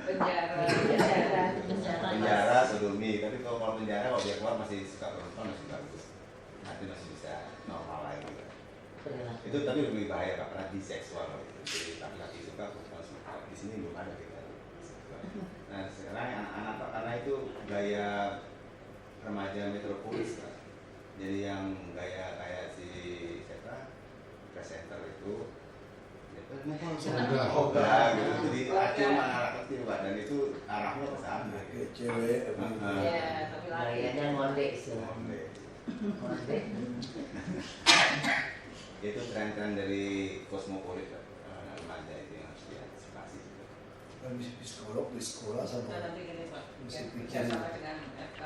Penjara. Penjara, sodomi. Tapi kalau penjara, kalau dia keluar masih suka perempuan masih bagus. Nanti masih bisa normal lagi. Itu tapi lebih bahaya karena di seksual itu. Jadi laki-laki suka, perempuan suka. Di sini belum ada kita. Nah sekarang anak-anak Pak, karena itu gaya remaja metropolis Pak. Jadi yang gaya kayak si siapa presenter itu Oga gitu. Jadi cuma anak kecil Pak, dan itu arahnya ke sana. Cewek. Iya, tapi lari. Gayanya ngondek istilahnya. Ngondek. Itu tren-tren dari kosmopolit Pak. Remaja itu yang harus diantisipasi. Kan bisa psikolog di sekolah sama Nah, nanti gini Pak, Mesti kerjasama dengan FK.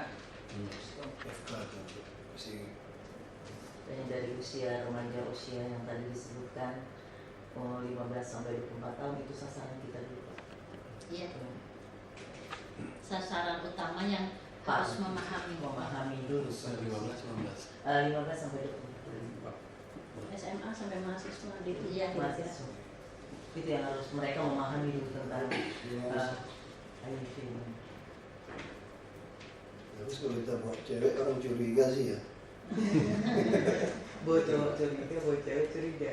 FK tuh. Mesti Dan dari usia remaja usia yang tadi disebutkan 15 sampai 24 tahun itu sasaran kita dulu Pak. Iya. Sasaran utama yang harus memahami dulu. 15 15 sampai 24. SMA sampai mahasiswa di iya mahasiswa. Itu yang harus mereka memahami dulu tentang HIV. Terus kalau kita buat cewek orang curiga sih ya. Buat cowok curiga, buat cewek curiga.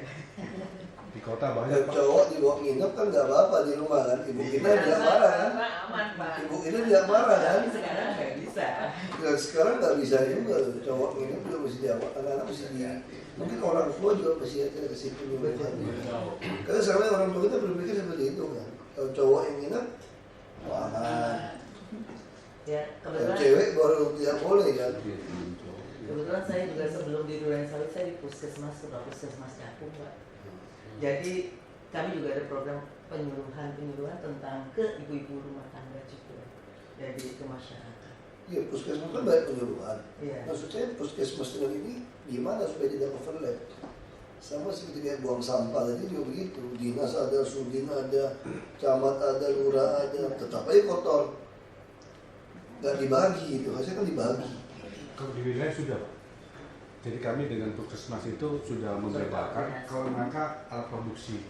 di kota Kalau banyak Pak. cowok dibawa nginep kan nggak apa-apa di rumah kan. Ibu kita tidak marah kan. Aman Pak. Ibu kita tidak marah kan. Sekarang nggak bisa. Dan sekarang nggak bisa juga cowok nginep juga mesti diawak. Anak-anak mesti di. Mungkin orang tua juga mesti ada ke situ dulu kan. Karena sekarang orang tua kita berpikir seperti itu kan. Kalau cowok yang nginep, wah. Ya, Kalau kebetulan cewek baru tidak boleh kan. kebetulan saya juga sebelum di Duren Sawit saya di puskesmas Cakung Pak. Jadi kami juga ada program penyuluhan tentang ke ibu-ibu rumah tangga juga dari ke masyarakat. Iya, puskesmas kan banyak penyuluhan. Iya. Maksud saya puskesmas dengan ini gimana supaya tidak overlap? Sama seperti kayak buang sampah tadi juga begitu. Dinas ada, sudin ada, camat ada, lurah ada, tetap aja kotor. Nggak dibagi itu, harusnya kan dibagi. Kalau di wilayah sudah Pak. Jadi kami dengan puskesmas itu sudah membedakan kalau mereka alat produksi.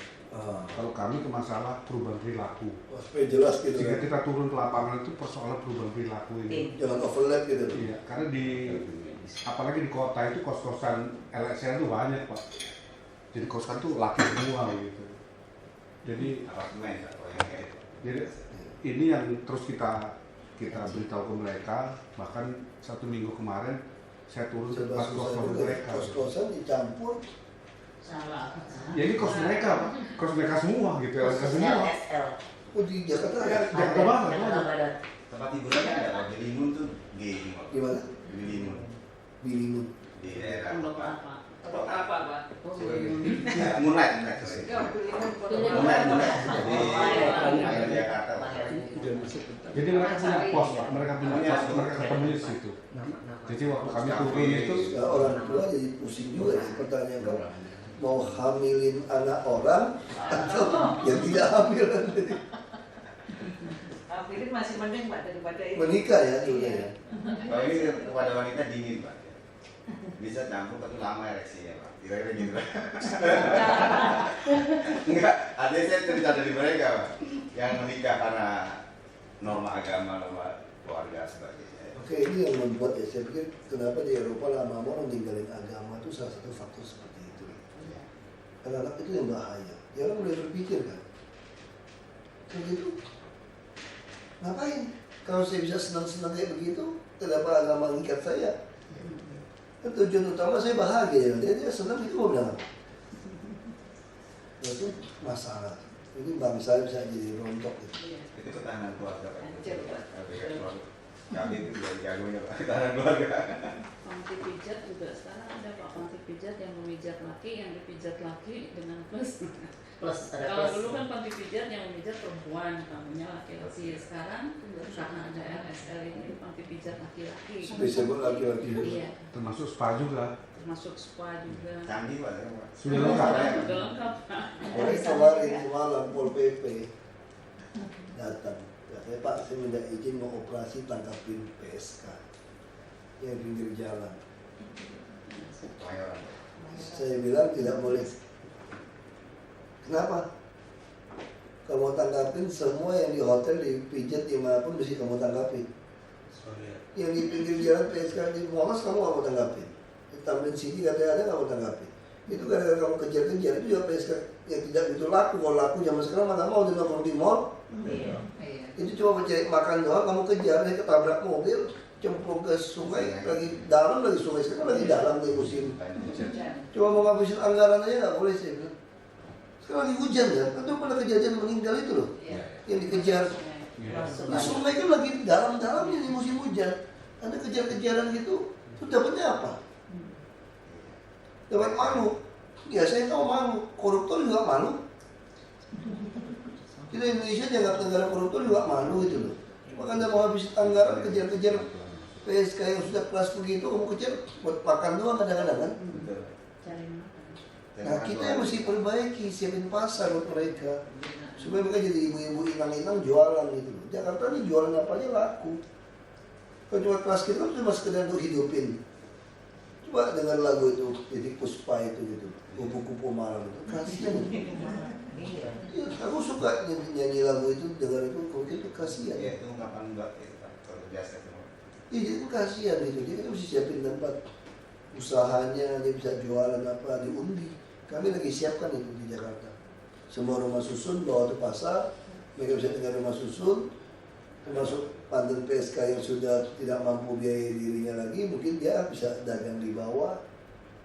Kalau kami ke masalah perubahan perilaku. Wah, supaya jelas gitu Jika kan. kita turun ke lapangan itu persoalan perubahan perilaku ini. Jangan overlap gitu. Iya, karena apalagi di kota itu kos-kosan LSM itu banyak Pak. Jadi kos-kosan itu laki semua gitu. Jadi Apartemen Pak, kalau yang kayak itu. jadi ini yang terus kita beritahu ke mereka. Bahkan 1 minggu kemarin saya turun ke Coba susah kos-kosan juga. mereka. Kos-kosan dicampur. Salah. Ya ini kos mereka Pak, kos mereka semua gitu, LSM semua. LSL. Oh di Jakarta Ya, ada. Jakarta banget. Jakarta Barat. Tempat hiburannya ada Pak, di Limun tuh gay Pak. Gimana? Di Limun, Bilimun. di daerah Pondok Pak. apa? Untuk apa Pak? Moonlight, sorry. Enggak, beliau Moonlight. Jadi Oh, air Jakarta Pak. Jadi mereka punya pos Pak, mereka ketemu di situ. Jadi waktu kami turun itu Nah, orang tua jadi pusing juga ya pertanyaan mau hamilin anak orang atau yang tidak hamil. Pilih masih mending Pak daripada ini. Menikah ya sudah ya. Kalau ini kepada wanita dingin Pak. Bisa campur tapi lama ereksinya Pak. Kira-kira gitu Pak. Enggak, artinya saya cerita dari mereka Pak. Yang menikah karena norma agama, norma keluarga sebagainya. Oke, ini yang membuat ya, saya pikir kenapa di Eropa lama-lama meninggalin agama itu salah satu faktor seperti itu. Karena anak itu yang bahaya. Ya orang mulai berpikir kan. Kayak gitu, ngapain? Kalau saya bisa senang-senang kayak begitu, kenapa agama mengikat saya? Kan tujuan utama saya bahagia, dia senang itu mau bilang apa? Itu masalah. Ini bangsa bisa jadi rontok gitu. Iya. Itu ketahanan keluarga Pak. Hancur, Pak. Kami itu dari jagonya Pak, ketahanan keluarga. Panti pijat juga sekarang ada Pak, panti pijat yang memijat laki, yang dipijat laki dengan plus. Plus ada Kalau plus. dulu kan panti pijat yang memijat perempuan, tamunya laki-laki. Sekarang karena ada LSL ini panti pijat laki-laki. Spesial buat laki-laki. Iya, termasuk spa juga. termasuk spa juga. Canggih Pak, sekarang, Pak. Sudah lengkap. Udah lengkap Pak. Oleh kemarin semalam Pol PP datang, katanya Pak saya minta izin mau operasi tangkapin PSK yang pinggir jalan. Kemayoran. Saya bilang tidak boleh. Kenapa? Kamu tangkapin semua yang di hotel, di pijat, dimanapun mesti kamu tangkapin. Yang di pinggir jalan PSK di Monas kamu nggak mau tanggapin. Di Tamrin City katanya ada nggak mau tanggapin. Itu gara-gara kamu kejar-kejar itu juga PSK yang tidak begitu laku. Kalau laku zaman sekarang mana mau di nongkrong di mall, Iya. Iya. Itu cuma mencari makan doang, kamu kejar, dia ketabrak mobil, cemplung ke sungai, lagi dalam lagi sungai, sekarang lagi dalam lagi musim. Hujan. Cuma mau ngabisin anggaran aja nggak boleh sih. Sekarang lagi hujan kan, itu pada kejadian meninggal itu loh, Iya. yang dikejar. Masuk Di sungai kan lagi dalam-dalamnya di musim hujan. Anda kejar-kejaran gitu, itu dapatnya apa? Dapat malu. Ya saya tahu malu, koruptor juga malu. Kita Indonesia dianggap negara koruptor juga malu gitu loh. Cuma Anda mau habis anggaran kejar-kejar PSK yang sudah kelas begitu, kamu kejar buat makan doang kadang-kadang kan. cari makan. Nah kita yang mesti perbaiki, siapin pasar buat mereka supaya mereka jadi ibu-ibu inang-inang jualan gitu loh. Jakarta ini jualan apa aja laku. Kalau cuma kelas kita kan cuma sekedar untuk hidupin. Coba dengar lagu itu, Titik Puspa itu gitu, Kupu-kupu malam itu, kasihan. Iya. Ya, aku suka nyanyi lagu itu, dengar itu, kalau gitu kasihan. Ya itu ungkapan Mbak itu Pak, kalau biasa itu. Iya, itu kasihan gitu. Dia kan mesti siapin tempat usahanya, dia bisa jualan apa, diundi. Kami lagi siapkan itu di Jakarta. Semua rumah susun bawa ke pasar, mereka bisa tinggal rumah susun, termasuk panten PSK yang sudah tidak mampu biaya dirinya lagi, mungkin dia bisa dagang di bawah,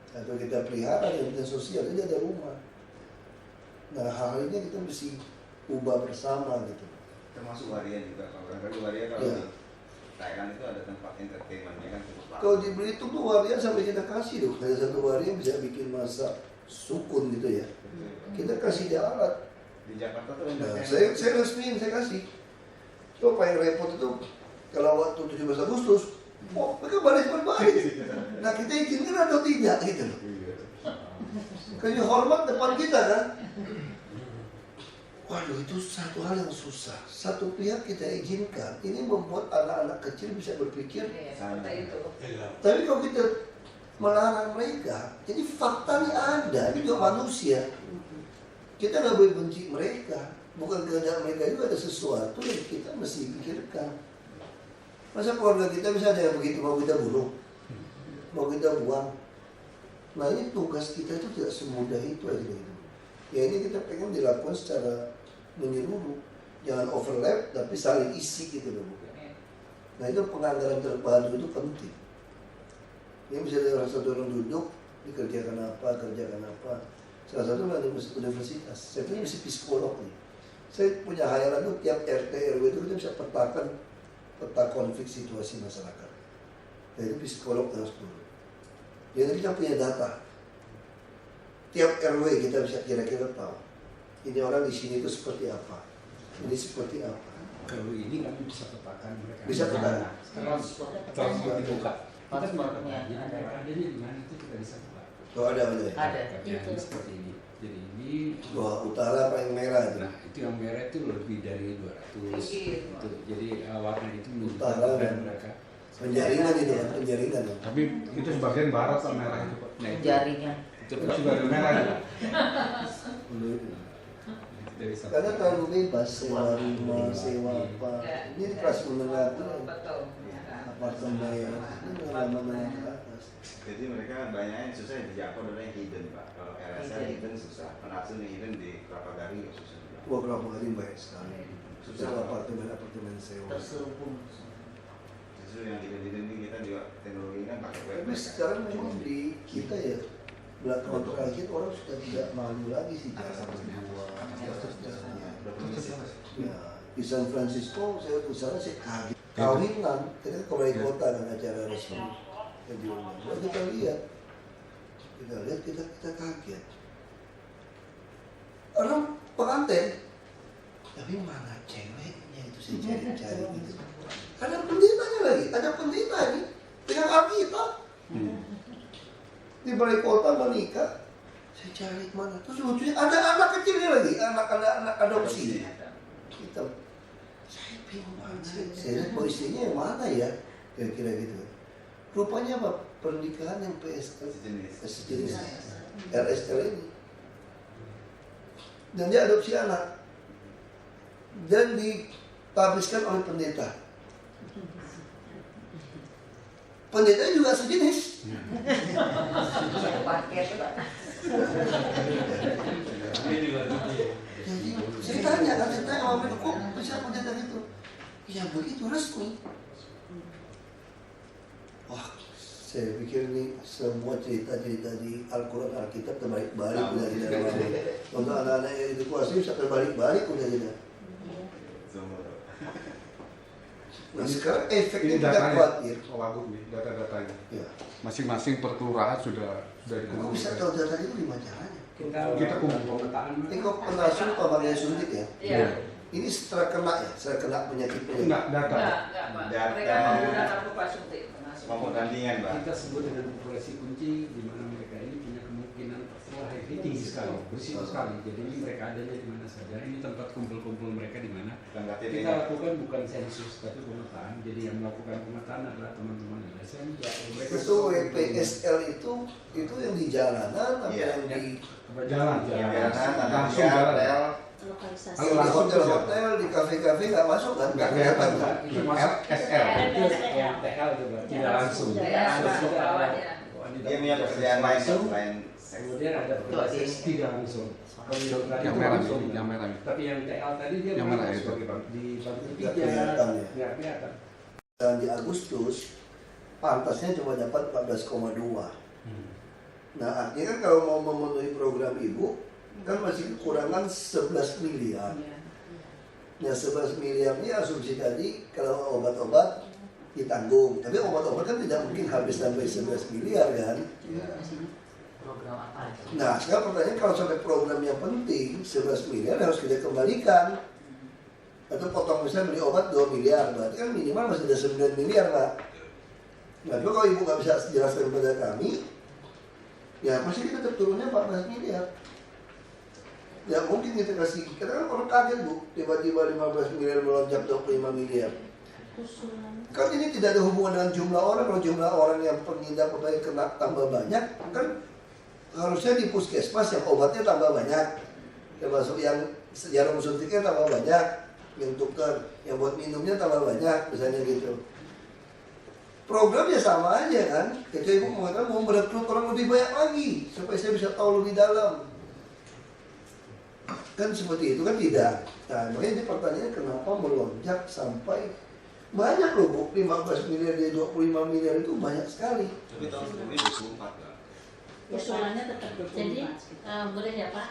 atau kita pelihara yang kita sosial, jadi ada rumah. Nah hal ini kita mesti ubah bersama gitu. Termasuk waria juga, kalau barangkali waria kalau Iya. di Thailand itu ada tempat entertainmentnya kan cukup lama. Kalau di Belitung tuh waria sampai kita kasih loh, ada satu waria bisa bikin masak sukun gitu ya. Kita kasih dia alat. Di Jakarta tuh Nah, entertainment. saya resmiin, saya kasih. Itu paling repot itu kalau waktu 17 Agustus, oh mereka baris. Nah kita izinkan atau tidak gitu loh. Karena hormat depan kita kan. Waduh itu satu hal yang susah. Satu pihak kita izinkan, ini membuat anak-anak kecil bisa berpikir. Iya, seperti itu. Tapi kalau kita melarang mereka, jadi fakta ini ada, ini juga manusia. Kita nggak boleh benci mereka. Bukan kehendak mereka juga ada sesuatu yang kita mesti pikirkan. Masa keluarga kita bisa ada yang begitu, mau kita bunuh, mau kita buang. Nah ini tugas kita itu tidak semudah itu aja gitu. Ya ini kita pengen dilakukan secara menyeluruh, jangan overlap tapi saling isi gitu loh. Nah itu penganggaran terpadu itu penting. Ini bisa dari satu orang duduk, dikerjakan apa, kerjakan apa. Salah satu dari universitas, saya punya mesti psikolog nih. Saya punya hayalan tuh tiap RT RW itu kita bisa petakan peta konflik situasi masyarakat. Nah itu psikolog harus dulu. Jadi kita punya data. Tiap RW kita bisa kira-kira tahu. Ini orang di sini itu seperti apa. Ini seperti apa. Kalau ini kami bisa petakan mereka. Bisa petakan. Sekarang dibuka. Kita melakukan Ya, ada. adanya di mana itu kita bisa buka. Tuh ada ya. Ada. Kajian Itu. seperti ini. Jadi ini Wah utara paling merah itu. nah itu yang merah itu lebih dari 200 Tinggi. itu. Jadi warna itu Utara menunjukkan dan mereka. Penjaringan itu kan, penjaringan. Tapi itu sebagian barat Pak merah itu Pak. Nah, Jaringan. itu juga ada merah itu. Dari satu. Karena terlalu bebas sewa rumah, sewa apa. Ini di kelas menengah itu Betul. apartemen ini menengah ke atas. Jadi mereka banyak yang susah dijangkau adalah yang hidden Pak. Kalau RSL hidden susah, Penatsun yang hidden di Kelapa Gading juga susah. Wah kelapa gading baik sekali. Susah apartemen sewa. Terselubung. Justru yang hidden ini kita juga teknologi kan pakai web. Tapi sekarang memang di kita ya belakangan terakhir orang sudah tidak malu lagi sih jalan berdua. Ya, di San Francisco saya ke sana saya kaget. Kawinan, kita ke balai kota kan acara resmi. Lalu kita lihat, kita kaget. Orang pengantin, tapi mana ceweknya itu saya cari-cari gitu. Ada pendetanya lagi, ada pendeta ini dengan Alkitab. Di balai kota menikah, saya cari mana? Terus lucunya ada anak kecilnya lagi, anak adopsi. Kita, saya bingung banget. Saya lihat istrinya yang mana ya, kira-kira gitu. Rupanya apa? Pernikahan yang sejenis RSL ini. Dan dia adopsi anak dan ditabiskan oleh pendeta. Pendeta juga sejenis. Paket Pak. Jadi saya tanya sama mereka, kok Tapi saya punya dari itu, ya begitu resmi. Wah, saya pikir ini semua cerita-cerita di Al-Quran, Alkitab terbalik-balik udah tidak lama. Untuk anak-anak yang itu kuasa bisa terbalik-balik udah tidak. Nah sekarang efeknya kita khawatir. Wagub nih, data-datanya. Ya. Masing-masing per kelurahan sudah Kok bisa tahu data itu gimana caranya? kita kumpul. Ini kok penasuk pamannya suntik ya? Iya. Ini setelah kena ya, setelah kena penyakit-penyakit. Enggak, data. Enggak, Pak. Data. Mereka menggunakan narkoba suntik. Mau tandingan, Pak. Kita sebut dengan populasi kunci di mana mereka ini punya kemungkinan tertular HIV tinggi sekali, berisiko sekali. Jadi ini mereka adanya di mana saja. Ini tempat kumpul-kumpul mereka di mana. Kita lakukan bukan sensus tapi pemetaan. Jadi yang melakukan pemetaan adalah teman-teman LSM. Itu WPSL itu yang di jalanan apa Iya. yang di Jalan. Langsung jalan. Lokalisasi. Kalau di langsung hotel-hotel, di kafe-kafe nggak masuk kan? Nggak kelihatan, Pak. Itu masuk SL. Itu yang TL itu, Pak. Tidak langsung. Tidak langsung. Dia punya pekerjaan lain, selain seks. Kemudian ada proses tidak langsung. Kalau yang tadi Yang itu merah langsung. ini, yang merah ini. Tapi yang TL tadi dia Yang memang merah itu. sebagai di bangku Nggak tiga. kelihatan ya. Nggak kelihatan. Dan di Agustus pantasnya cuma dapat 14,2. Nah artinya kan kalau mau memenuhi program ibu kan masih kekurangan 11 miliar. Nah 11 miliar ini asumsi tadi kalau obat-obat ditanggung. Tapi obat-obat kan tidak mungkin habis sampai 11 miliar kan. Program apa aja? Nah sekarang pertanyaan kalau sampai program yang penting 11 miliar harus kita kembalikan. Atau potong misalnya beli obat 2 miliar, berarti kan minimal masih ada 9 miliar Pak. Nah itu kalau ibu nggak bisa jelaskan kepada kami, ya pasti kita tetap turunnya 14 miliar. Ya mungkin kita kasih, kita kan orang kaget Bu, tiba-tiba 15 miliar melonjak 25 miliar. Kan ini tidak ada hubungan dengan jumlah orang. Kalau jumlah orang yang pengidap apa yang kena tambah banyak, kan harusnya di puskesmas yang obatnya tambah banyak, termasuk yang jarum suntiknya tambah banyak, yang tukar, yang buat minumnya tambah banyak, misalnya gitu. Programnya sama aja kan, kecuali ibu mengatakan mau merekrut orang lebih banyak lagi supaya saya bisa tahu lebih dalam. Kan seperti itu kan tidak. Nah makanya ini pertanyaannya kenapa melonjak sampai banyak loh Bu, 15 miliar dari 25 miliar itu banyak sekali. Tapi tahun ini 24 lah. Usulannya tetap. Jadi boleh ya Pak?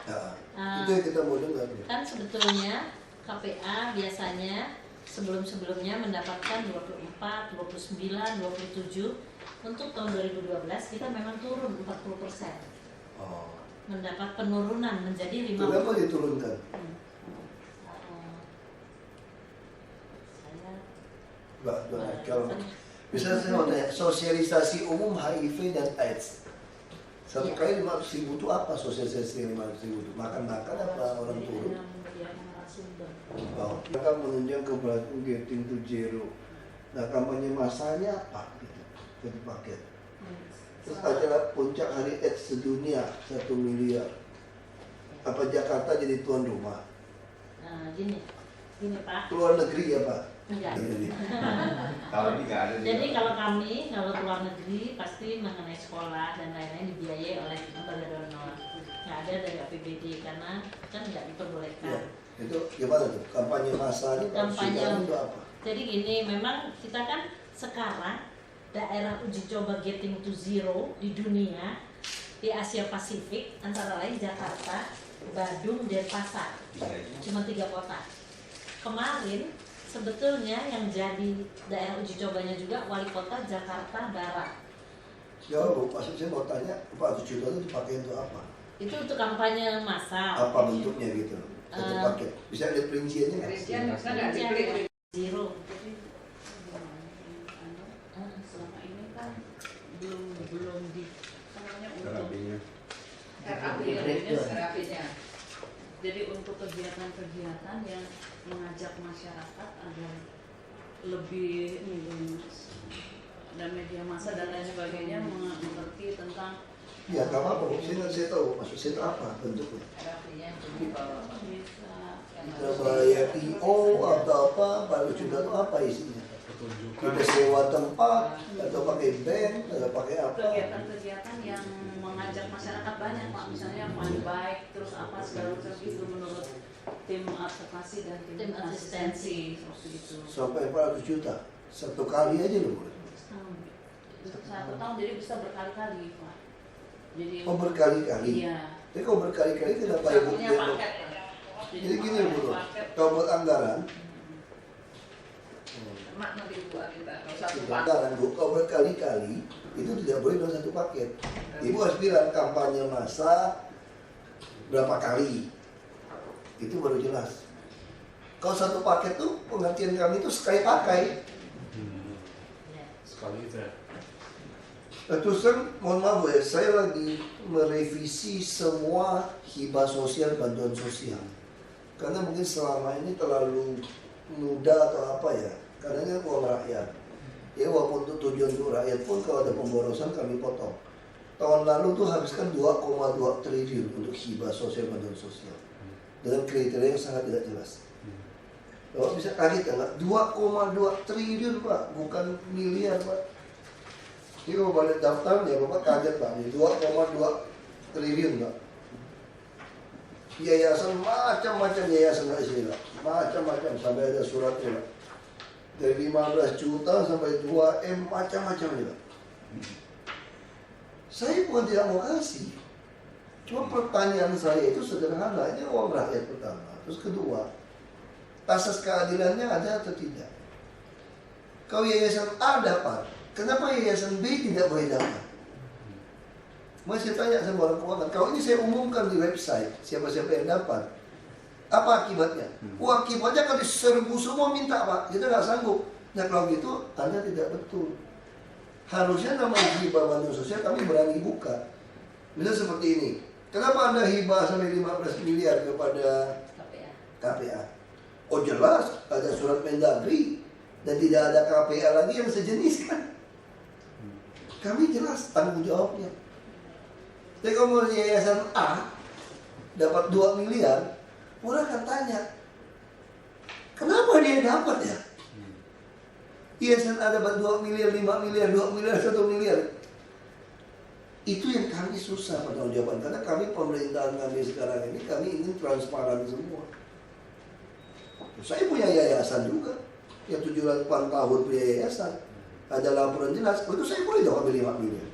Nah, itu yang kita mau dengar. Kan sebetulnya KPA biasanya sebelum-sebelumnya mendapatkan 24, 29, 27. Untuk tahun 2012 kita memang turun 40%. Oh. Mendapat penurunan menjadi 50%. Kenapa diturunkan? Mbak, kalau bisa saya mau tanya, sosialisasi umum HIV dan AIDS. Satu kali 500.000 itu apa sosialisasi 500.000 itu? Makan-makan apa orang turun? Oh, mereka menunjang keberhasilan Getting to Zero. Nah, kampanye masanya apa? Gitu, jadi paket. Terus acara puncak hari AIDS sedunia 1 miliar. Apa Jakarta jadi tuan rumah? Nah, gini Pak. Luar negeri ya Pak? Enggak. Kalau ini nggak ada. Jadi kalau kami, kalau keluar negeri pasti mengenai sekolah dan lain-lain dibiayai oleh lembaga donor. Nggak ada dari APBD karena kan nggak diperbolehkan. Ya, itu gimana tuh? Kampanye massa ini Kampanye itu apa? Jadi gini, memang kita kan sekarang daerah uji coba Getting to Zero di dunia, di Asia Pasifik antara lain Jakarta, Bandung, Denpasar. Cuma 3 kota. Kemarin sebetulnya yang jadi daerah uji cobanya juga wali kota Jakarta Barat. Ya Bu, maksud saya mau tanya, 400 juta itu dipakai untuk apa? Itu untuk kampanye massal. Apa bentuknya gitu? Satu paket. Bisa lihat perinciannya nggak? Rincian kan nggak dipilih. Zero. Selama ini kan belum di namanya untuk Terapinya. Terapinya. jadi untuk kegiatan-kegiatan yang mengajak masyarakat agar lebih dan media massa dan lain sebagainya mengerti tentang Ya nggak apa-apa Bu, saya tahu maksud saya itu apa bentuknya. Terapinya bisa Kita bayar IO atau apa, baru juga itu apa isinya? Kita sewa tempat, atau pakai band, atau pakai apa? kegiatan-kegiatan yang mengajak masyarakat banyak Pak, misalnya fun bike terus apa segala macam itu menurut tim advokasi dan tim asistensi seperti itu. Sampai 400 juta satu kali aja loh. Untuk 1 tahun, jadi bisa berkali-kali Pak. Jadi Oh berkali-kali. Iya. Tapi kalau berkali-kali kenapa ibu punya dia paket ya. Jadi gini Bu, kalau buat anggaran, Mak nanti buat kita kalau satu paket. anggaran Bu, kalau berkali-kali itu tidak boleh dalam satu paket. Ibu harus bilang kampanye massa berapa kali, itu baru jelas. Kalau satu paket tuh pengertian kami itu sekali pakai. Sekali itu ya. Terus terang, mohon maaf ya, saya lagi merevisi semua hibah sosial, bantuan sosial. Karena mungkin selama ini terlalu mudah atau apa ya, karena ini uang rakyat. Ya walaupun untuk tujuan untuk rakyat pun kalau ada pemborosan kami potong. Tahun lalu tuh habiskan 2,2 triliun untuk hibah sosial, bantuan sosial. Dengan kriteria yang sangat tidak jelas. Bapak bisa kaget enggak? 2,2 triliun Pak, bukan miliar Pak. Jadi kalau balik daftar ya Bapak kaget Pak, 2,2 triliun Pak. Yayasan macam-macam yayasan di sini Pak, macam-macam sampai ada suratnya Pak. Dari 15 juta sampai 2M macam-macam ya Pak. Saya bukan tidak mau kasih, cuma pertanyaan saya itu sederhana, ini uang rakyat pertama, terus kedua, asas keadilannya ada atau tidak? Kalau yayasan A dapat, kenapa yayasan B tidak boleh dapat? Masih tanya sama orang keuangan, kalau ini saya umumkan di website, siapa-siapa yang dapat, apa akibatnya? Akibatnya kalau diserbu semua minta Pak, kita nggak sanggup. Nah kalau gitu, Anda tidak betul. Harusnya namanya hibah bantuan sosial kami berani buka. Misalnya seperti ini, kenapa Anda hibah sampai 15 miliar kepada KPA? Oh jelas, ada surat Mendagri dan tidak ada KPA lagi yang sejenis kan. Kami jelas tanggung jawabnya. Tapi kalau yayasan A dapat 2 miliar, orang akan tanya, kenapa dia dapat ya? Yayasan A dapat 2 miliar, 5 miliar, 2 miliar, 1 miliar. Itu yang kami susah pertanggungjawaban, karena kami pemerintahan kami sekarang ini, kami ingin transparan semua. Saya punya yayasan juga, yang 7 tahun punya yayasan. Ada laporan jelas, itu saya boleh dong ambil 5 miliar.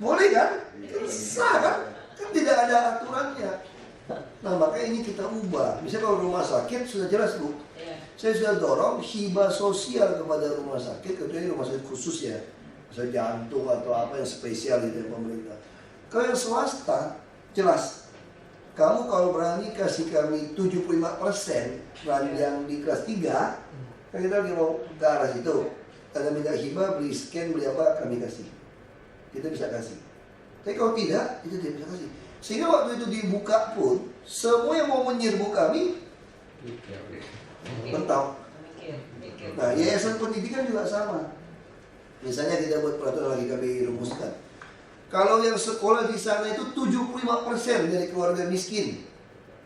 Boleh kan? Sah kan? Kan tidak ada aturannya. Nah makanya ini kita ubah. Misalnya kalau rumah sakit sudah jelas Bu, saya sudah dorong hibah sosial kepada rumah sakit, kecuali rumah sakit khusus ya, misalnya jantung atau apa yang spesial itu yang pemerintah. Kalau yang swasta jelas, kamu kalau berani kasih kami 75% ranjang di kelas 3, kan kita lagi mau ke arah situ. Anda minta hibah, beli scan, beli apa, kami kasih. Kita bisa kasih. Tapi kalau tidak, kita tidak bisa kasih. Sehingga waktu itu dibuka pun, semua yang mau menyerbu kami mentok. Nah, yayasan pendidikan juga sama. Misalnya kita buat peraturan lagi kami rumuskan. Kalau yang sekolah di sana itu 75% dari keluarga miskin,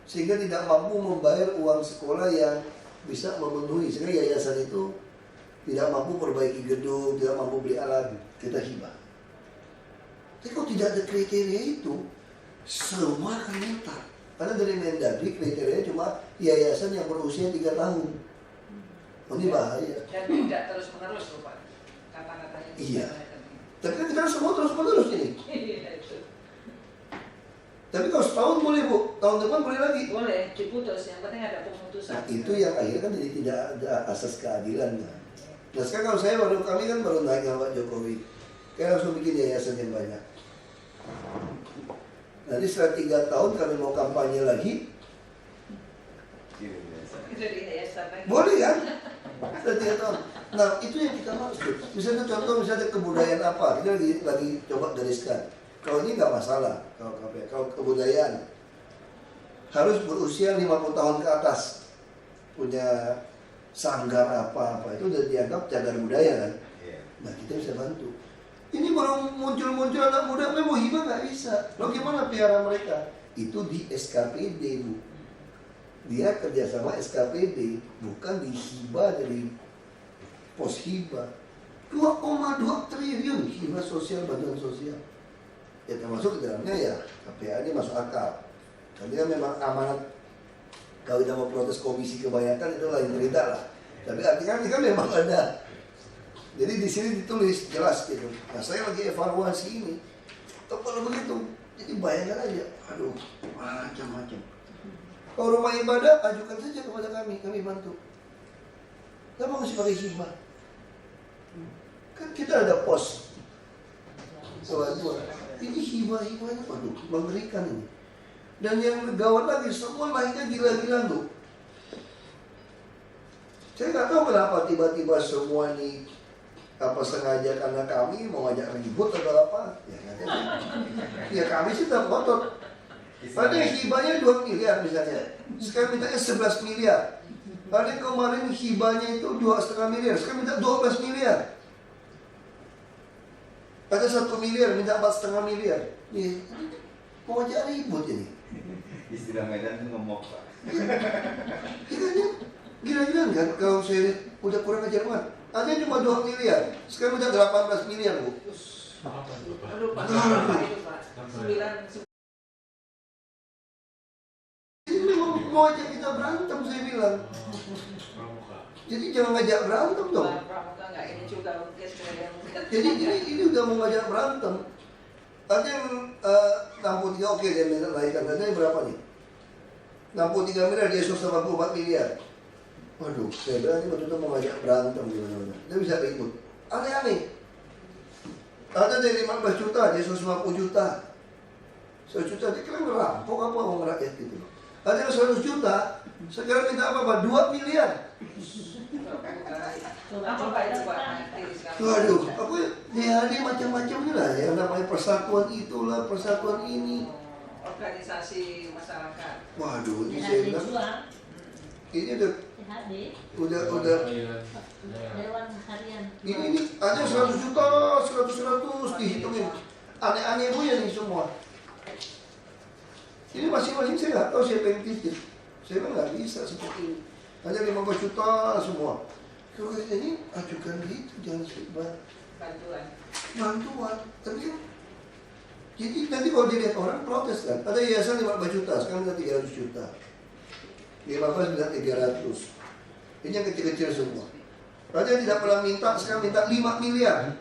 sehingga tidak mampu membayar uang sekolah yang bisa memenuhi, sehingga yayasan itu tidak mampu perbaiki gedung, tidak mampu beli alat, kita hibah. Tapi kalau tidak ada kriteria itu, semua akan minta. Karena dari Mendagri kriterianya cuma yayasan yang berusia 3 tahun. Oh, ini bahaya. Dan tidak terus menerus loh Pak, kata-katanya. Iya. Tapi kan kita semua terus menerus ini. Tapi kalau setahun boleh Bu, tahun depan boleh lagi. Boleh, diputus, yang penting ada pemutusan. Nah itu yang akhirnya kan jadi tidak ada asas keadilan kan. Nah sekarang kalau saya kami kan baru naik sama Pak Jokowi, kayak langsung bikin yayasan yang banyak. Nanti setelah 3 tahun kami mau kampanye lagi, Jadi yayasan lagi. boleh kan? Setelah 3 tahun. Nah itu yang kita maksud. Misalnya contoh misalnya kebudayaan apa, kita lagi coba gariskan. Kalau ini nggak masalah, kalau kebudayaan harus berusia 50 tahun ke atas, punya sanggar apa-apa, itu udah dianggap cagar budaya kan. Nah kita bisa bantu. Ini baru muncul-muncul anak muda, mau hibah nggak bisa. Lo gimana piara mereka? Itu di SKPD Bu. Dia kerjasama SKPD, bukan di hibah dari pos hibah. 2,2 triliun hibah sosial, bantuan sosial. Ya termasuk ke dalamnya ya KPA ini masuk akal. Karena memang amanat Kalau kita mau protes komisi kebanyakan itu lain cerita lah. Tapi artinya kan memang ada. Jadi di sini ditulis jelas gitu. Nah saya lagi evaluasi ini. Kalau begitu, jadi bayangkan aja. Aduh, macam-macam. Kalau rumah ibadah, ajukan saja kepada kami bantu. Kenapa mesti pakai hibah? Kan kita ada pos. Bantuan. Ini hibah-hibahnya, waduh, mengerikan ini. Dan yang gawat lagi, semua naiknya gila-gila tuh. Saya nggak tahu kenapa tiba-tiba semua nih apa sengaja karena kami mau ngajak ribut atau apa? Ya kami sih tak ngotot. Ada yang hibahnya 2 miliar misalnya, sekarang mintanya 11 miliar. Ada yang kemarin hibahnya itu 2,5 miliar, sekarang minta 12 miliar. Ada 1 miliar, minta 4,5 miliar. Ya, mau ngajak ribut ini. Istilah Medan itu ngemok, Pak. Gila-gilaan kan kalau saya lihat udah kurang ajar banget. Ada yang cuma 2 miliar, sekarang udah 18 miliar Bu. Aduh Pak, itu Pak. 9. Ini mau ajak kita berantem saya bilang. Jadi jangan ngajak berantem dong. Pramuka nggak ini juga mungkin. Jadi ini udah mau ngajak berantem. Ada yang 63 oke dia menaikkan. Ada berapa nih? 63 miliar dia 184 miliar. Waduh, saya bilang ini betul-betul mau ngajak berantem gimana-mana. Dia bisa ribut. Aneh-aneh. Ada dari 15 juta, dia 150 juta. 100 juta, dia kira ngerampok apa orang rakyat gitu. Ada yang 100 juta, sekarang minta apa-apa? 2 miliar. Apa Pak itu Pak? Waduh, aku DHD macam-macam ini lah. Yang namanya persatuan itulah, persatuan ini. Organisasi masyarakat. Waduh, ini saya bilang. Ini udah Dewan Harian. ini ada 100 juta, 100 dihitungin. Aneh-aneh Bu ya nih semua. Ini masing-masing saya nggak tahu siapa yang titip. Saya bilang nggak bisa seperti ini. Hanya 15 juta semua. Kalau ini ajukan gitu, jangan sebar. Bantuan. Tapi kan, jadi nanti kalau dilihat orang protes kan. Ada yayasan 15 juta, sekarang minta 300 juta. 15 minta 300. Ini yang kecil-kecil semua. Ada yang tidak pernah minta, sekarang minta 5 miliar.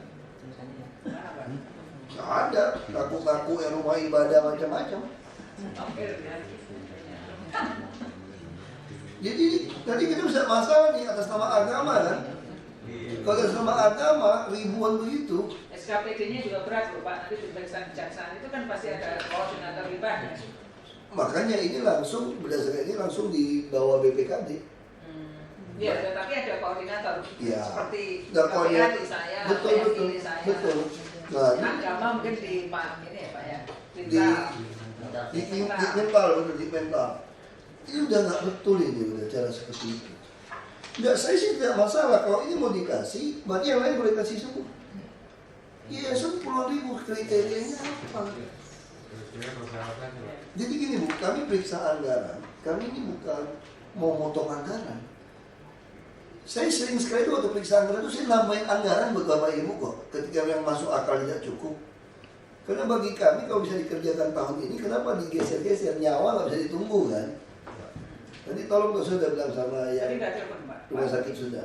Nggak ada. Kaku-kaku yang rumah ibadah macam-macam. Jadi nanti kita bisa masalah nih atas nama agama kan. Kalau atas nama agama ribuan begitu. SKPD-nya juga berat loh Pak. Nanti pemeriksaan kejaksaan itu kan pasti ada koordinator ibadahnya. Makanya ini langsung berdasarkan ini langsung dibawa BPKD. Ya, tapi ada koordinator. Ya. Seperti KPAD saya, betul. Nah, agama mungkin di Pak ini ya Pak ya. Di mental. Ini udah nggak betul ini udah cara seperti itu. Nggak, saya sih tidak masalah kalau ini mau dikasih, berarti yang lain boleh kasih semua. Iya, 10.000 kriterianya apa? Jadi gini Bu, kami periksa anggaran, kami ini bukan mau motong anggaran. Saya sering sekali tuh waktu periksa anggaran itu saya nambahin anggaran buat Bapak Ibu kok, ketika yang masuk akal tidak cukup. Karena bagi kami kalau bisa dikerjakan tahun ini, kenapa digeser-geser, nyawa nggak bisa ditunggu kan? Tadi tolong tuh sudah bilang sama yang rumah sakit sudah.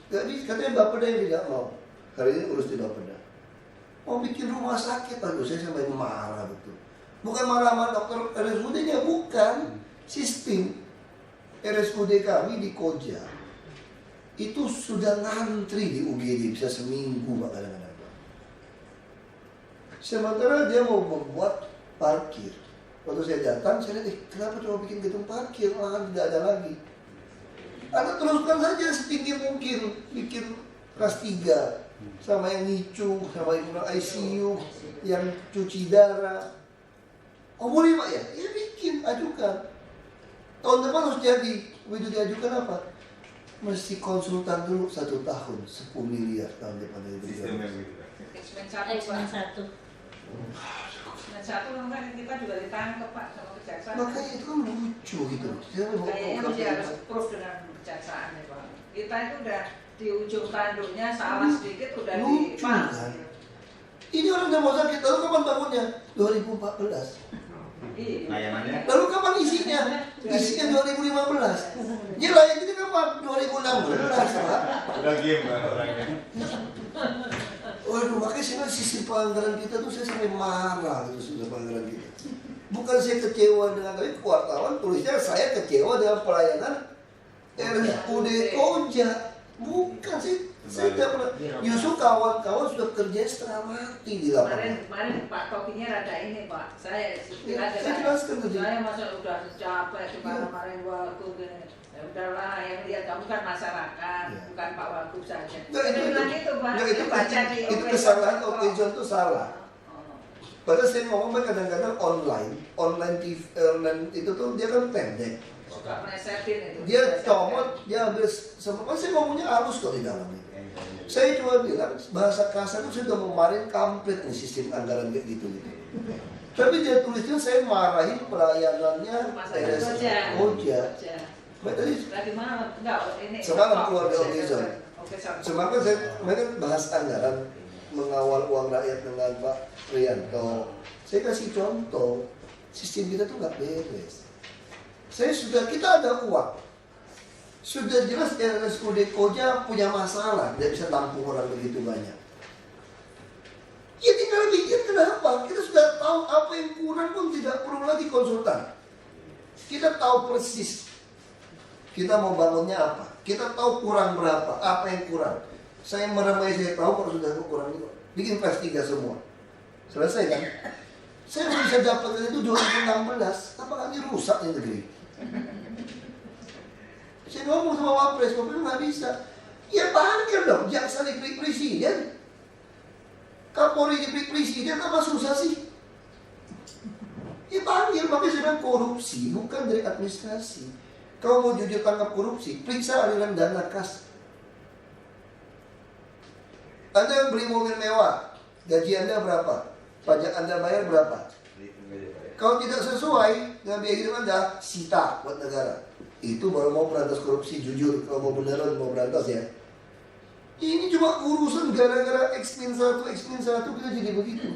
Jadi katanya Bapeda yang tidak mau. Hari ini urus di Bapeda. Mau bikin rumah sakit, aduh saya sampai marah betul. Bukan marah sama dokter RSUD-nya, bukan. Sistem RSUD kami di Koja itu sudah ngantri di UGD bisa seminggu Pak kadang-kadang. Sementara dia mau membuat parkir. Waktu saya datang, saya lihat, kenapa cuma bikin gedung parkir, lahan tidak ada lagi. Anda teruskan saja setinggi mungkin, bikin kelas 3, sama yang ngicu, sama yang ICU, yang cuci darah. Oh boleh Pak ya? Ya bikin, ajukan. Tahun depan harus jadi. Begitu diajukan apa? Mesti konsultan dulu 1 tahun, 10 miliar tahun depan. Sistemnya begitu. X-Men 1. Nah, satu kan kita juga ditangkap Pak sama kejaksaan. Makanya itu kan lucu gitu. Kayaknya mesti harus proof dengan kejaksaan ya Pak. Kita itu udah di ujung tanduknya salah sedikit udah lucu kan? Ini orang udah mau sakit, lalu kapan bangunnya? 2014. Layanannya. Lalu kapan isinya? Isinya 2015. Dia layan itu kapan? 2016 Pak. Udah game kan orangnya. Waduh, makanya sebenarnya sistem pelanggaran kita tuh saya sampai marah gitu sistem pelanggaran kita. Bukan saya kecewa dengan tapi wartawan tulisnya saya kecewa dengan pelayanan RSUD Koja. Bukan sih, saya tidak pernah. Justru kawan-kawan sudah kerja setengah mati di lapangan. Kemarin Pak Tokinya rada ini Pak. Saya jelaskan tadi. Saya masa udah capek kemarin waktu gini. Ya udahlah, yang lihat kamu kan masyarakat, bukan Pak Wagub saja. Itu kesalahan Okejon itu salah. Padahal saya ngomong kadang-kadang online TV, online itu tuh dia kan pendek. Suka melesetin itu. Dia comot, dia ambil semua. Saya ngomongnya halus kok di dalam itu. Saya cuma bilang bahasa kasar itu sudah memarin komplit nih sistem anggaran kayak gitu. Tapi dia tulisnya saya marahin pelayanannya Koja. Tadi malam, enggak, ini semalam keluar dari Okejon. Semalam mereka bahas anggaran mengawal uang rakyat dengan Pak Prianto. Saya kasih contoh, sistem kita tuh nggak beres. Kita ada uang, sudah jelas RSUD Koja punya masalah, tidak bisa tampung orang begitu banyak. Ya tinggal bikin kenapa? Kita sudah tahu apa yang kurang pun tidak perlu lagi konsultan. Kita tahu persis kita mau bangunnya apa. Kita tahu kurang berapa, apa yang kurang. Saya meramai, saya tahu kalau sudah kurang itu. Bikin plus 3 semua. Selesai kan? Saya bisa dapatkan itu 2016. Apakah ini rusak nih negeri? Saya ngomong sama Wapres, Wapres nggak bisa. Ya panggil dong, jaksa dipilih presiden. Kapolri dipilih presiden, apa susah sih? Ya panggil, makanya saya bilang korupsi bukan dari administrasi. Kalau mau jujur tangkap korupsi, periksa aliran dana kas. Anda beli mobil mewah, gaji Anda berapa? Pajak Anda bayar berapa? Kalau tidak sesuai dengan biaya hidup Anda, sita buat negara. Itu baru mau berantas korupsi, jujur. Kalau mau beneran mau berantas ya. Ini cuma urusan gara-gara X-Min 1 kita jadi begitu.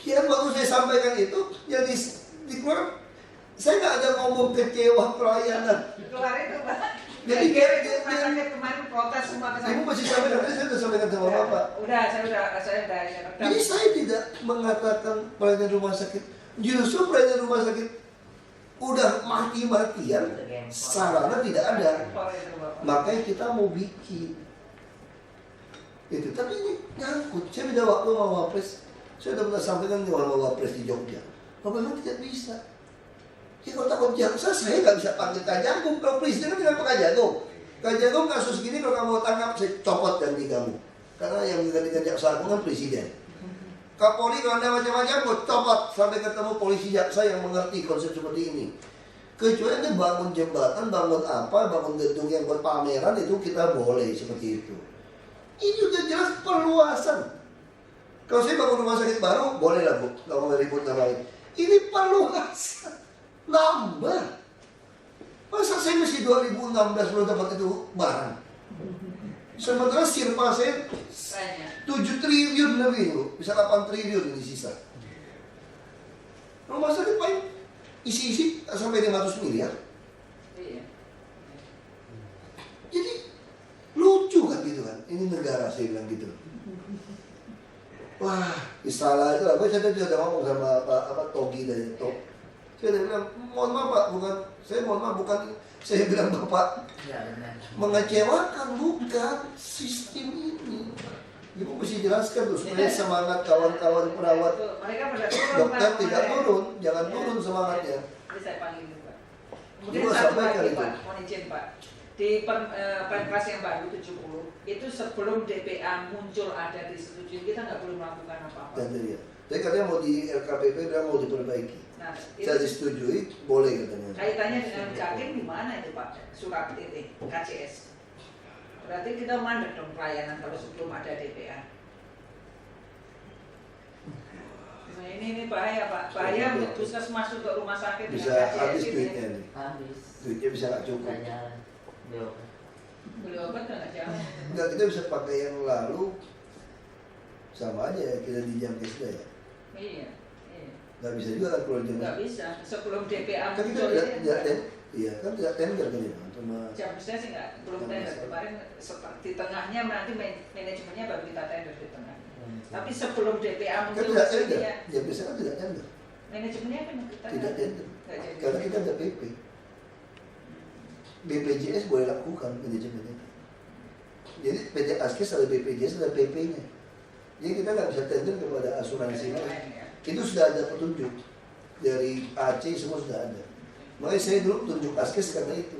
Yang baru saya sampaikan itu, yang dikeluarkan. Saya nggak ada ngomong kecewa pelayanan. Keluar itu Pak. Jadi dia kemarin protes semua ke saya. Ibu masih sampaikan, saya sudah sampaikan sama Bapak. Saya udah. Jadi saya tidak mengatakan pelayanan rumah sakit. Justru pelayanan rumah sakit udah mati-matian, sarana tidak ada. Makanya kita mau bikin. Itu, tapi ini nyangkut. Saya beda waktu sama Wapres. Saya sudah pernah sampaikan sama Wapres di Jogja. Bapak memang tidak bisa. Ya kalau takut jaksa, saya nggak bisa panggil Kajagung. Kalau presiden kan tinggal Pak Kajagung. Kajagung kasus gini kalau kamu mau tangkap, saya copot ganti kamu. Karena yang menggantikan jaksa agung kan presiden. Kapolri kalau ada macam-macam, mau copot sampai ketemu polisi jaksa yang mengerti konsep seperti ini. Kecuali Anda bangun jembatan, bangun apa, bangun gedung yang buat pameran, itu kita boleh seperti itu. Ini udah jelas perluasan. Kalau saya bangun rumah sakit baru, boleh lah Bu, kalau mau ribut namanya. Ini perluasan. Nambah. Masa saya mesti 2016 belum dapat itu barang? Sementara sirpa saya 7 triliun lebih Bu. Bisa 8 triliun ini sisa. Rumah sakit paling isi-isi sampai 500 miliar. Jadi lucu kan gitu kan. Ini negara saya bilang gitu. Wah, salah itu apa? Saya tadi sudah ngomong sama Pak Togi dari Top. Saya bilang, mohon maaf Pak, bukan saya bilang Bapak mengecewakan, bukan sistem ini. Ibu mesti jelaskan tuh supaya semangat kawan-kawan perawat dokter tidak turun, jangan turun semangatnya. Saya panggil Pak. Kemudian satu lagi Pak, mohon izin Pak. Di Perpres yang baru 70 itu sebelum DPA muncul ada disetujui, kita nggak boleh melakukan apa-apa. Tapi katanya mau di LKPP dan mau diperbaiki. Nah, saya disetujui, boleh katanya. Kaitannya dengan Jakim gimana itu Pak? Surat ini KCS. Berarti kita mandek dong pelayanan kalau sebelum ada DPA. Nah, ini bahaya Pak. Bahaya untuk puskesmas masuk ke rumah sakit bisa dengan KCS habis ini. duitnya nih. Habis. Duitnya bisa nggak cukup. Beli obat nggak jalan. Enggak, kita bisa pakai yang lalu sama aja kita dijangkau sudah ya. Iya. Nggak bisa juga kan keluar jam. Nggak bisa. Sebelum DPA Kan kita muncul iya kan tidak tender kan ya sama. jam saya sih nggak belum tender kemarin di tengahnya nanti manajemennya baru kita tender di tengah. Tapi sebelum DPA Kan muncul tidak tender. ya, Ya biasanya kan tidak tender. manajemennya kan kita Tidak tender. nggak jadi. Karena kita ada PP. BPJS boleh lakukan manajemennya. Jadi PT Askes ada BPJS ada PP-nya. Jadi kita nggak bisa tender kepada asuransi lain. Itu sudah ada petunjuk dari AC semua sudah ada. Makanya saya dulu tunjuk Askes karena itu.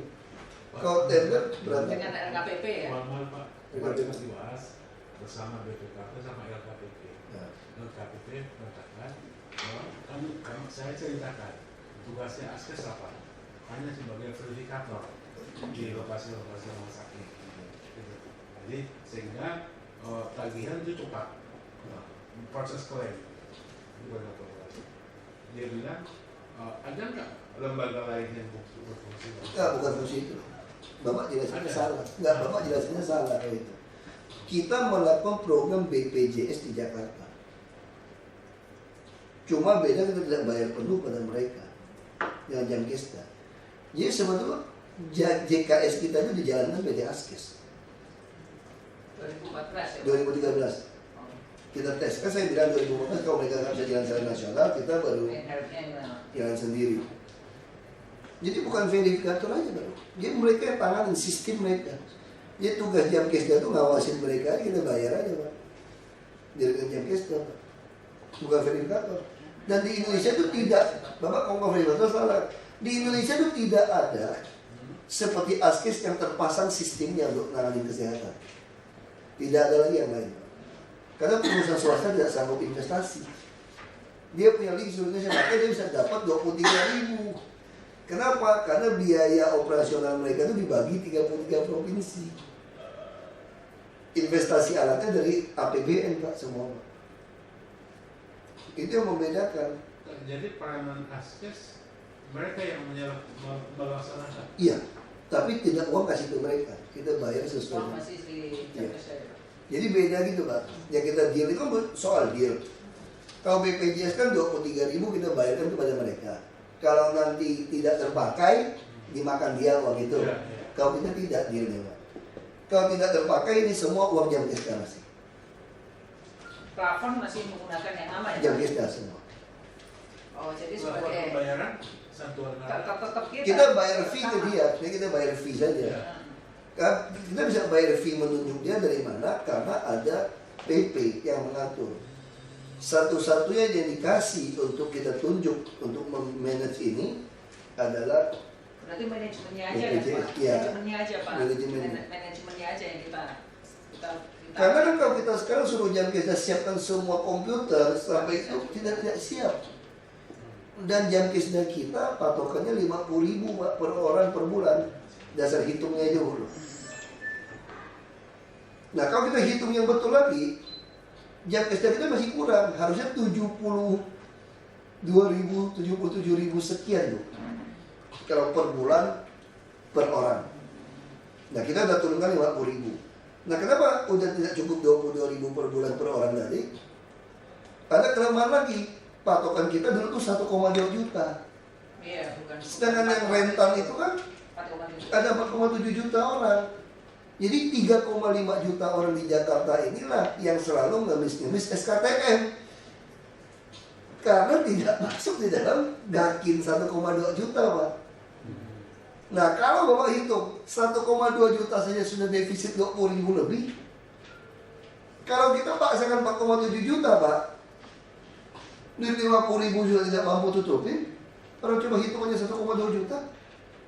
Kalau tender berapa? Dengan RKPP ya. Pak, kemarin masih dibahas bersama BPKP sama LKPP. Ya. LKPP mengatakan bahwa saya ceritakan tugasnya Askes apa? Hanya sebagai verifikator di lokasi-lokasi rumah sakit. Gitu. Jadi sehingga tagihan itu cepat, proses klaim. Dia bilang ada nggak lembaga lain yang berfungsi? Enggak, bukan fungsi itu. Bapak jelasinnya salah. Enggak, Bapak jelasinnya salah kayak itu. Kita melakukan program BPJS di Jakarta. Cuma beda kita tidak bayar penuh pada mereka yang Jamkesda. Jadi sebetulnya JKS kita itu dijalankan PT Askes 2014 ya. 2013. Kita tes, kan saya bilang 2014 kalau mereka nggak bisa jalan secara nasional, kita baru jalan sendiri. Jadi bukan verifikator aja baru. Jadi mereka yang tanganin sistem mereka. Jadi tugas Jamkesda itu ngawasin mereka, kita bayar aja Pak. Dari Jamkesda Pak. Bukan verifikator. Dan di Indonesia itu tidak, Bapak kalau verifikator salah. Di Indonesia itu tidak ada seperti Askes yang terpasang sistemnya untuk menangani kesehatan. Tidak ada lagi yang lain. Karena perusahaan swasta tidak sanggup investasi. Dia punya link seluruh Indonesia, makanya dia bisa dapat 23.000. Kenapa? Karena biaya operasional mereka itu dibagi 33 provinsi. Investasi alatnya dari APBN Pak semua. Itu yang membedakan. Jadi peranan Askes mereka yang melaksanakan. Iya, tapi tidak uang kasih ke mereka. Kita bayar sesuai. Uang masih di Jamkesda. Jadi beda gitu Pak. Ya kita deal itu kan soal deal. Kalau BPJS kan 23.000 kita bayarkan kepada mereka. Kalau nanti tidak terpakai, dimakan dia uang itu. Ya. Kalau kita tidak dealnya Pak. Kalau tidak terpakai ini semua uang Jamkesda masih. Plafon masih menggunakan yang lama ya. Jamkesda semua. Oh jadi Satuan sebagai pembayaran satuan tetap Kita bayar fee ke dia, jadi kita bayar fee saja. Kan kita bisa bayar fee menunjuk dia dari mana? Karena ada PP yang mengatur. Satu-satunya yang dikasih untuk kita tunjuk untuk memanage ini adalah berarti manajemennya aja kan BPJS, Pak? iya. Manajemennya aja Pak. Manajemen. Manajemennya aja yang kita karena kan kalau kita sekarang suruh Jamkesda siapkan semua komputer sampai itu tidak siap. Dan Jamkesda kita patokannya 50.000 Pak per orang per bulan. Dasar hitungnya itu dulu. Nah kalau kita hitung yang betul lagi, Jamkesda kita masih kurang, harusnya 77.000 sekian tuh. Kalau per bulan per orang. Nah kita udah turunkan 50.000. Nah kenapa udah tidak cukup 22.000 per bulan per orang tadi? Ada kelemahan lagi. Patokan kita dulu tuh 1,2 juta. Iya, bukan. Sedangkan yang rentan itu kan ada 4,7 juta orang. Jadi 3,5 juta orang di Jakarta inilah yang selalu ngemis-ngemis SKTM. Karena tidak masuk di dalam gakin 1,2 juta Pak. Nah kalau Bapak hitung 1,2 juta saja sudah defisit 20.000 lebih. Kalau kita paksakan 4,7 juta Pak, dari 50.000 juga tidak mampu tutupin. Orang coba hitungannya 1,2 juta,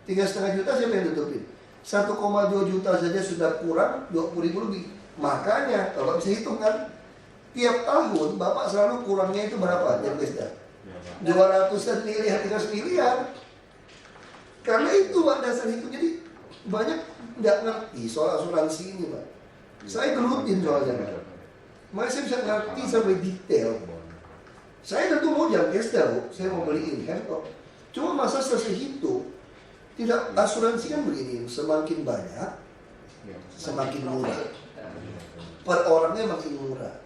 3,5 juta siapa yang tutupin? 1,2 juta saja sudah kurang 20.000 lebih. Makanya kalau bisa hitung kan, tiap tahun Bapak selalu kurangnya itu berapa? Jamkesda 200-an miliar, 300 miliar. Karena itu Pak dasar itu. Jadi banyak tidak ngerti soal asuransi ini Pak. Saya gelutin soalnya Pak. Makanya saya bisa ngerti sampai detail. Saya tentu mau Jamkesda Bu, saya mau beliin kan kok. Cuma masa selesai hitung, tidak asuransi kan begini, semakin banyak, semakin murah. Per orangnya makin murah.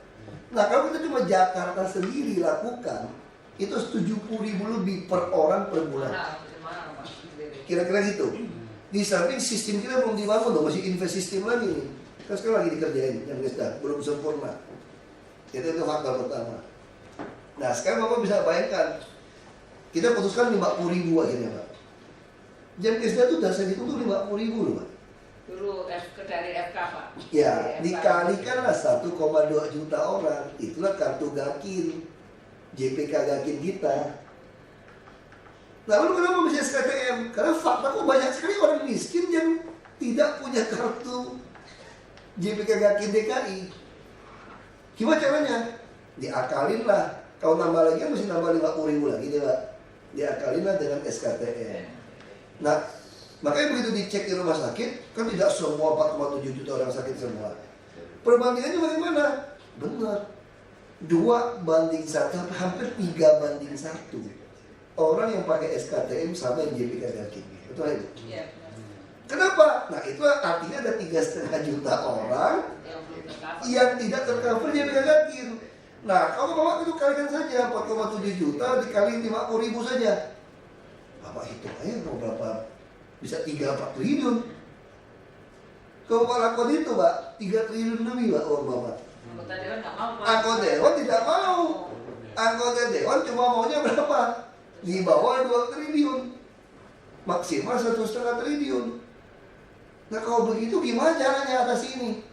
Nah kalau kita cuma Jakarta sendiri lakukan, itu 70.000 lebih per orang per bulan. Kira-kira gitu. Di samping sistem kita belum dibangun dong, masih invest sistem lagi nih. Kan sekarang lagi dikerjain, yang kita belum sempurna. Itu faktor pertama. Nah sekarang Bapak bisa bayangkan, kita putuskan 50.000 akhirnya Pak. Jamkesda itu dasar itu tuh 50.000 loh Pak. Dulu dari FK Pak. Ya, dikalikanlah 1,2 juta orang. Itulah kartu Gakin, JPK Gakin kita. Lalu kenapa bisa SKTM? Karena fakta kok banyak sekali orang miskin yang tidak punya kartu JPK Gakin DKI. Gimana caranya? Diakalin lah. Kalau nambah lagi kan mesti nambah 50.000 lagi deh Pak. Diakalin lah dengan SKTM. Nah, makanya begitu dicek di rumah sakit, kan tidak semua 4,7 juta orang sakit semua. Perbandingannya bagaimana? Benar. 2:1, hampir 3:1. Orang yang pakai SKTM sama yang JPK Gakin. Betul itu? Iya. Kenapa? Nah itu artinya ada 3,5 juta orang yang tidak tercover JPK Gakin. Nah kalau Bapak itu kalikan saja 4,7 juta dikali 50.000 saja. Bapak hitung aja berapa? Bisa 3-4 triliun. Kalau Bapak lakukan itu Pak, 3 triliun lebih Pak uang Bapak. Anggota Dewan nggak mau Pak. Anggota Dewan tidak mau. Anggota Dewan cuma maunya berapa? Di bawah 2 triliun. Maksimal 1,5 triliun. Nah kalau begitu gimana caranya atas ini?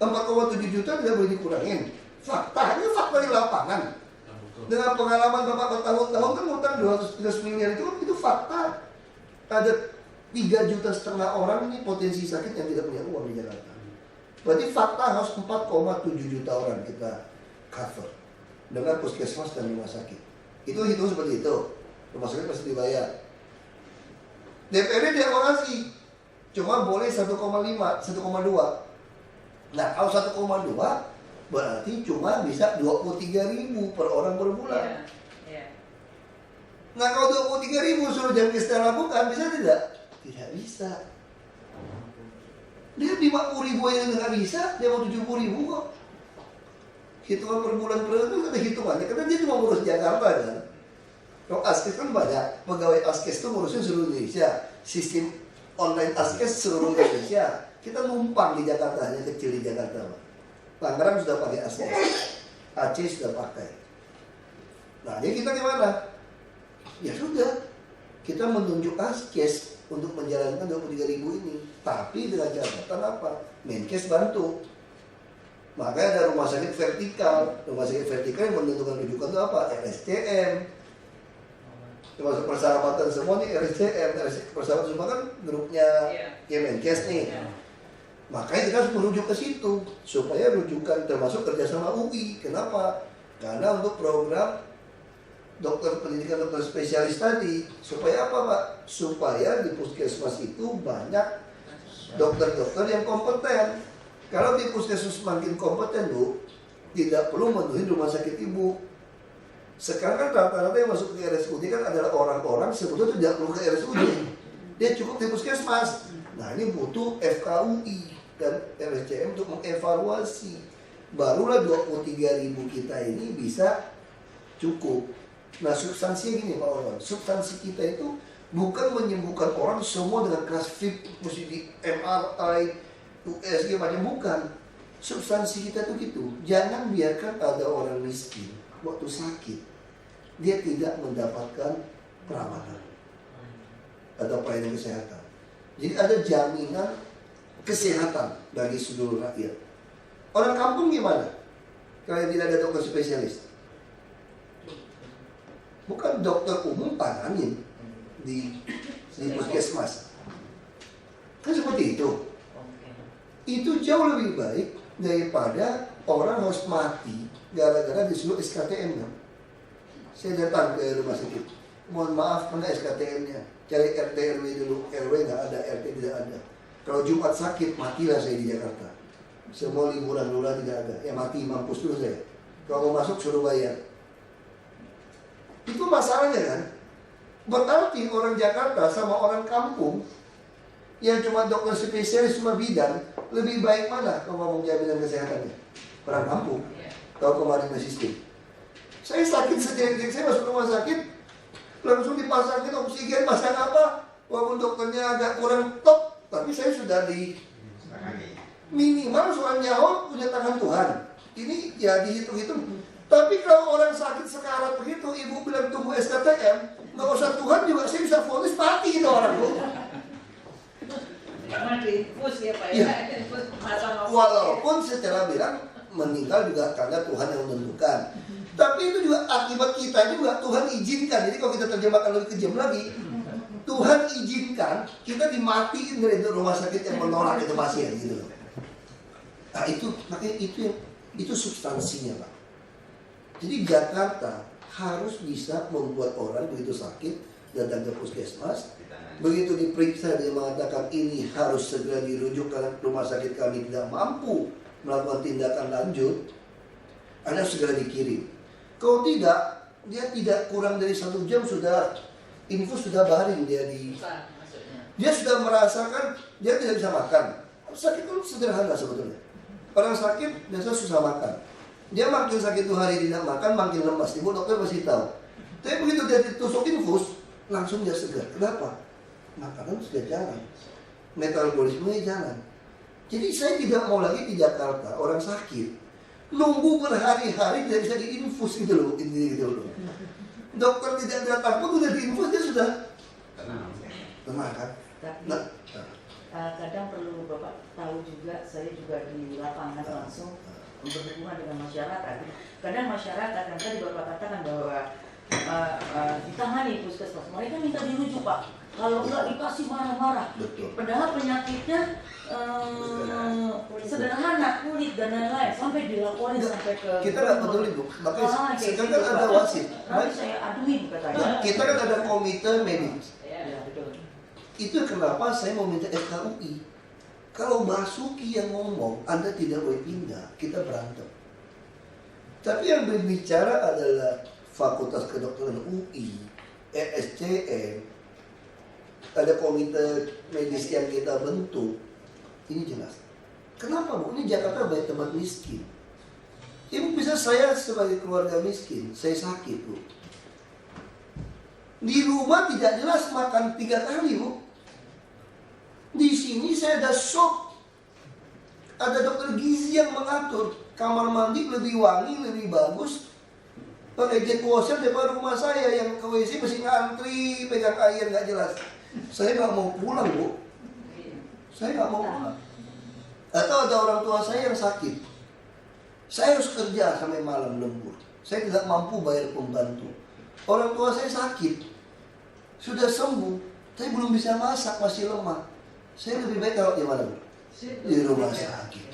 4,7 juta tidak boleh dikurangin. Fakta, ini fakta di lapangan. Dengan pengalaman Bapak bertahun-tahun kan utang 200 miliar itu fakta. Ada 3,5 juta orang ini potensi sakit yang tidak punya uang di Jakarta. Berarti fakta harus 4,7 juta orang kita cover dengan puskesmas dan rumah sakit. Itu hitung seperti itu. Rumah sakit pasti dibayar. DPR dialokasi cuma boleh 1,5, 1,2. Nah kalau 1,2 berarti cuma bisa 23.000 per orang per bulan. Nah kalau 23.000 suruh Jamkesda lakukan, bisa tidak? Tidak bisa. Dia 50.000 yang nggak bisa, dia mau 70.000 kok. Hitungan per bulan itu ada hitungannya, karena dia cuma ngurus Jakarta kan. Kalau Askes kan banyak, pegawai Askes itu ngurusin seluruh Indonesia. Sistem online Askes seluruh Indonesia. Kita numpang di Jakarta, hanya kecil di Jakarta. Tangerang sudah pakai Askes, Aceh sudah pakai. Nah, jadi kita gimana? Ya sudah, kita menunjuk Askes untuk menjalankan 23.000 ini. Tapi dengan catatan apa? Menkes bantu. Makanya ada rumah sakit vertikal. Rumah sakit vertikal yang menentukan rujukan itu apa? RSCM. Termasuk persahabatan semua nih RSCM. Persahabatan semua kan grupnya Kemenkes nih. Makanya kita harus merujuk ke situ supaya rujukan termasuk kerjasama UI. Kenapa? Karena untuk program dokter pendidikan dokter spesialis tadi, supaya apa Pak? Supaya di puskesmas itu banyak dokter-dokter yang kompeten. Kalau di puskesmas makin kompeten Bu, tidak perlu menuhin rumah sakit ibu. Sekarang kan rata-rata yang masuk ke RSUD kan adalah orang-orang sebetulnya tidak perlu ke RSUD. Dia cukup di puskesmas. Nah ini butuh FKUI dan RSCM untuk mengevaluasi. Barulah 23.000 kita ini bisa cukup. Nah substansinya gini Pak Orwan, substansi kita itu bukan menyembuhkan orang semua dengan kelas fit, mesti di MRI, USG macam, bukan. Substansi kita itu gitu. Jangan biarkan ada orang miskin waktu sakit dia tidak mendapatkan perawatan atau pelayanan kesehatan. Jadi ada jaminan kesehatan bagi seluruh rakyat. Orang kampung gimana? Kalau tidak ada dokter spesialis, bukan dokter umum tanganin di puskesmas. Kan seperti itu. Itu jauh lebih baik daripada orang harus mati gara-gara disuruh SKTM kan. Saya datang ke rumah sakit, mohon maaf mana SKTM-nya, cari RT RW dulu, RW nggak ada, RT tidak ada. Kalau Jumat sakit matilah saya di Jakarta. Semua liburan lula tidak ada, ya mati mampus dulu saya. Kalau mau masuk suruh bayar. Itu masalahnya kan. Berarti orang Jakarta sama orang kampung yang cuma dokter spesialis cuma bidang, lebih baik mana kalau ngomong jaminan kesehatannya? orang kampung. Tahu kemarin sistem. Saya sakit sejak saya masuk rumah sakit, langsung dipasangin oksigen, pasang apa? Walaupun dokternya agak kurang top, tapi saya sudah di minimal soal nyawa punya tangan Tuhan. Ini ya dihitung-hitung. Tapi kalau orang sakit sekarat begitu, ibu bilang tunggu SKTM, nggak usah Tuhan juga saya bisa vonis mati itu orang bu. Karena diinfus ya Pak ya. Walaupun secara bilang meninggal juga karena Tuhan yang menentukan. Tapi itu juga akibat kita juga Tuhan izinkan. Jadi kalau kita terjemahkan lebih kejam lagi, Tuhan izinkan kita dimatiin dari rumah sakit yang menolak itu pasien gitu. Nah itu makanya itu substansinya Pak. Jadi Jakarta harus bisa membuat orang begitu sakit datang ke puskesmas, begitu diperiksa dia mengatakan ini harus segera dirujuk karena rumah sakit kami tidak mampu melakukan tindakan lanjut, Anda segera dikirim. Kalau tidak, dia tidak kurang dari 1 jam sudah infus sudah baring dia sudah merasakan dia tidak bisa makan. Sakit itu sederhana sebetulnya. Orang sakit biasa susah makan. Dia makin sakit 2 hari tidak makan, makin lemas. Ibu dokter pasti tahu. Tapi begitu dia ditusuk infus, langsung dia segar. Kenapa? Makanan sudah jalan, metabolismenya jalan. Jadi saya tidak mau lagi di Jakarta orang sakit nunggu berhari-hari tidak bisa diinfus gitu loh. Dokter tidak datang pun udah diinfus dia sudah tenang kan. Kadang perlu Bapak tahu juga, saya juga di lapangan langsung berhubungan dengan masyarakat. Kadang masyarakat yang tadi Bapak katakan bahwa ditangani puskesmas, mereka minta dirujuk Pak. Kalau enggak dikasih marah-marah. Padahal penyakitnya sederhana, kulit dan lain-lain, sampai dilaporin sampai ke. Kita nggak peduli Bu. Makanya sekarang kan ada wasit. Nanti saya aduin katanya. Kita kan ada komite medis. Ya, betul. Itu kenapa saya mau minta FKUI. Kalau Basuki yang ngomong, Anda tidak boleh pindah, kita berantem. Tapi yang berbicara adalah Fakultas Kedokteran UI, ESCM, ada komite medis yang kita bentuk. Ini jelas. Kenapa Bu? Ini Jakarta banyak tempat miskin. Ibu bisa saya sebagai keluarga miskin, saya sakit Bu. Di rumah tidak jelas makan 3 kali Bu. Di sini saya ada shock. Ada dokter gizi yang mengatur kamar mandi lebih wangi, lebih bagus, pakai jet washer daripada rumah saya yang ke WC mesti ngantri, pegang air nggak jelas. Saya nggak mau pulang Bu. Saya nggak mau pulang. Atau ada orang tua saya yang sakit. Saya harus kerja sampai malam lembur. Saya tidak mampu bayar pembantu. Orang tua saya sakit, sudah sembuh, tapi belum bisa masak, masih lemah. Saya lebih baik kalau di mana? Di rumah sakit.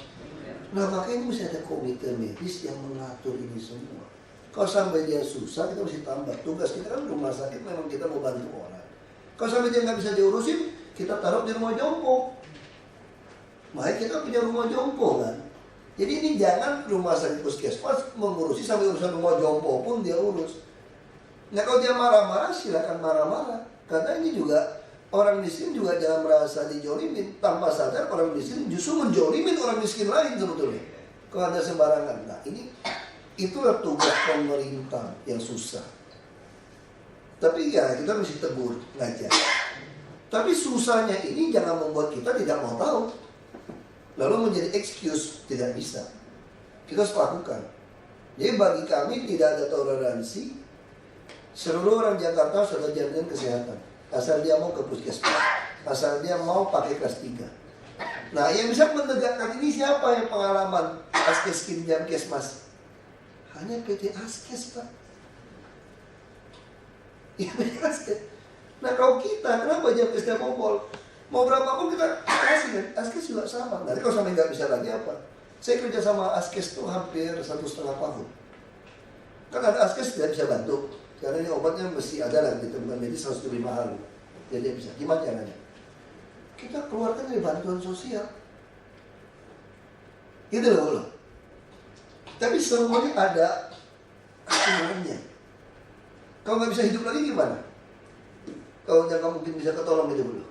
Nah makanya ini mesti ada komite medis yang mengatur ini semua. Kalau sampai dia susah, kita mesti tambah. Tugas kita kan rumah sakit memang kita mau bantu orang. Kalau sampai dia nggak bisa diurusin, kita taruh di rumah jompo. Makanya kita punya rumah jompo kan. Jadi ini jangan rumah sakit puskesmas mengurusi sampai urusan rumah jompo pun dia urus. Nah kalau dia marah-marah silakan marah-marah. Karena ini juga orang miskin juga jangan merasa dijolimin. Tanpa sadar orang miskin justru menjolimin orang miskin lain sebetulnya. Kalau ada sembarangan. Nah ini itulah tugas pemerintah yang susah. Tapi ya kita mesti tegur, ngajar. Tapi susahnya ini jangan membuat kita tidak mau tahu. Lalu menjadi excuse, tidak bisa. Kita harus lakukan. Jadi bagi kami tidak ada toleransi. Seluruh orang Jakarta sudah jaminan kesehatan. Asal dia mau ke puskesmas, asal dia mau pakai kelas 3. Nah yang bisa menegakkan ini siapa yang pengalaman Askes Kinjam Kesmas? Hanya PT Askes Pak. Ya PT Askes. Nah kalau kita, kenapa jam kerja Popol? Mau berapapun kita kasih kan? Askes juga sama. Nanti kalau sampai nggak bisa lagi apa? Saya kerja sama Askes tuh hampir 1,5 tahun. Kan ada Askes tidak bisa bantu. Karena ini obatnya mesti ada lah di tempat medis harus lebih mahal. Jadi bisa. Gimana caranya? Kita keluarkan dari bantuan sosial. Gitu loh. Tapi semuanya ada aturannya. Kalau nggak bisa hidup lagi gimana? Kalau nggak mungkin bisa ketolong itu dulu.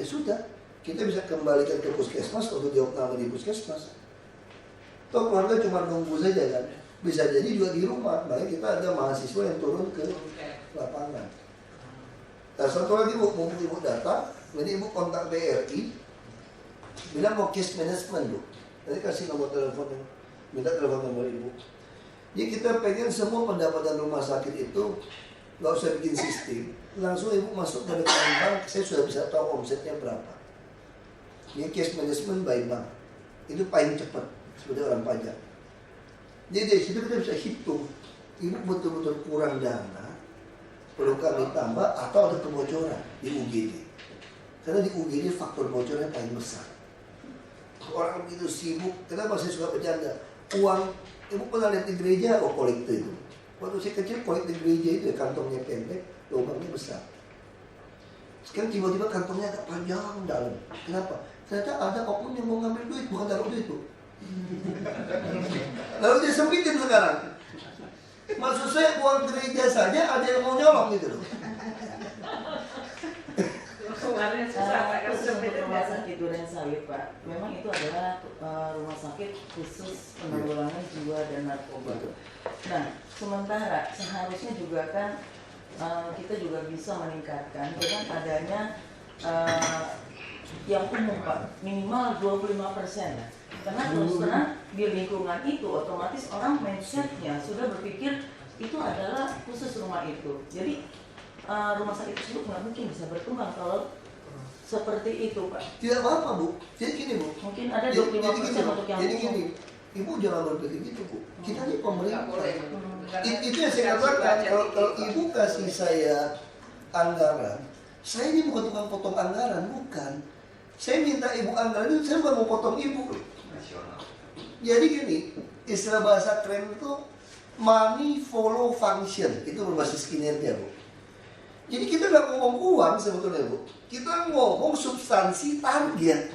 Ya sudah, kita bisa kembalikan ke puskesmas untuk diopname di puskesmas. Toh keluarga cuma nunggu saja kan. Bisa jadi juga di rumah. Makanya kita ada mahasiswa yang turun ke lapangan. Nah satu lagi Bu, mau Ibu datang, jadi Ibu kontak BRI, bilang mau case management Bu. Nanti kasih nomor telepon, minta telepon nomor Ibu. Jadi kita pengen semua pendapatan rumah sakit itu nggak usah bikin sistem, langsung Ibu masuk ke rekening bank, saya sudah bisa tahu omsetnya berapa. Ini case management by bank, itu paling cepat seperti orang pajak. Jadi dari situ kita bisa hitung, Ibu betul-betul kurang dana, perlu kami tambah atau ada kebocoran di UGD. Karena di UGD faktor bocornya paling besar. Orang begitu sibuk, kenapa saya suka bercanda? Uang, Ibu pernah lihat di gereja, kolektor itu. Waktu saya kecil kolektor di gereja itu kantongnya pendek, lubangnya besar. Sekarang tiba-tiba kantongnya agak panjang dalam. Kenapa? Ternyata ada oknum yang mau ngambil duit, bukan taruh duit Bu. Lalu dia sempitin sekarang. Maksud saya uang gereja saja ada yang mau nyolong gitu loh. Khusus untuk rumah sakit Duren Sawit Pak, memang itu adalah rumah sakit khusus penanggulangan jiwa dan narkoba. Nah, sementara seharusnya juga kan kita juga bisa meningkatkan dengan adanya yang umum Pak, minimal 25%. Karena terus terang di lingkungan itu otomatis orang mindsetnya sudah berpikir itu adalah khusus rumah itu. Jadi rumah sakit tersebut nggak mungkin bisa berkembang kalau seperti itu Pak. Tidak apa-apa Bu, jadi gini Bu. Mungkin ada 25% untuk yang jadi umum. gini, Ibu jangan berpikir gitu Bu. Kita ini pemerintah. Itu yang saya katakan, kalau Ibu kasih saya anggaran, saya ini bukan tukang potong anggaran, bukan. Saya minta Ibu anggaran itu, saya bukan mau potong Ibu. Jadi gini, istilah bahasa keren itu money follow function, itu berbasis kinerja Bu. Jadi kita nggak ngomong uang sebetulnya Bu, kita ngomong substansi target.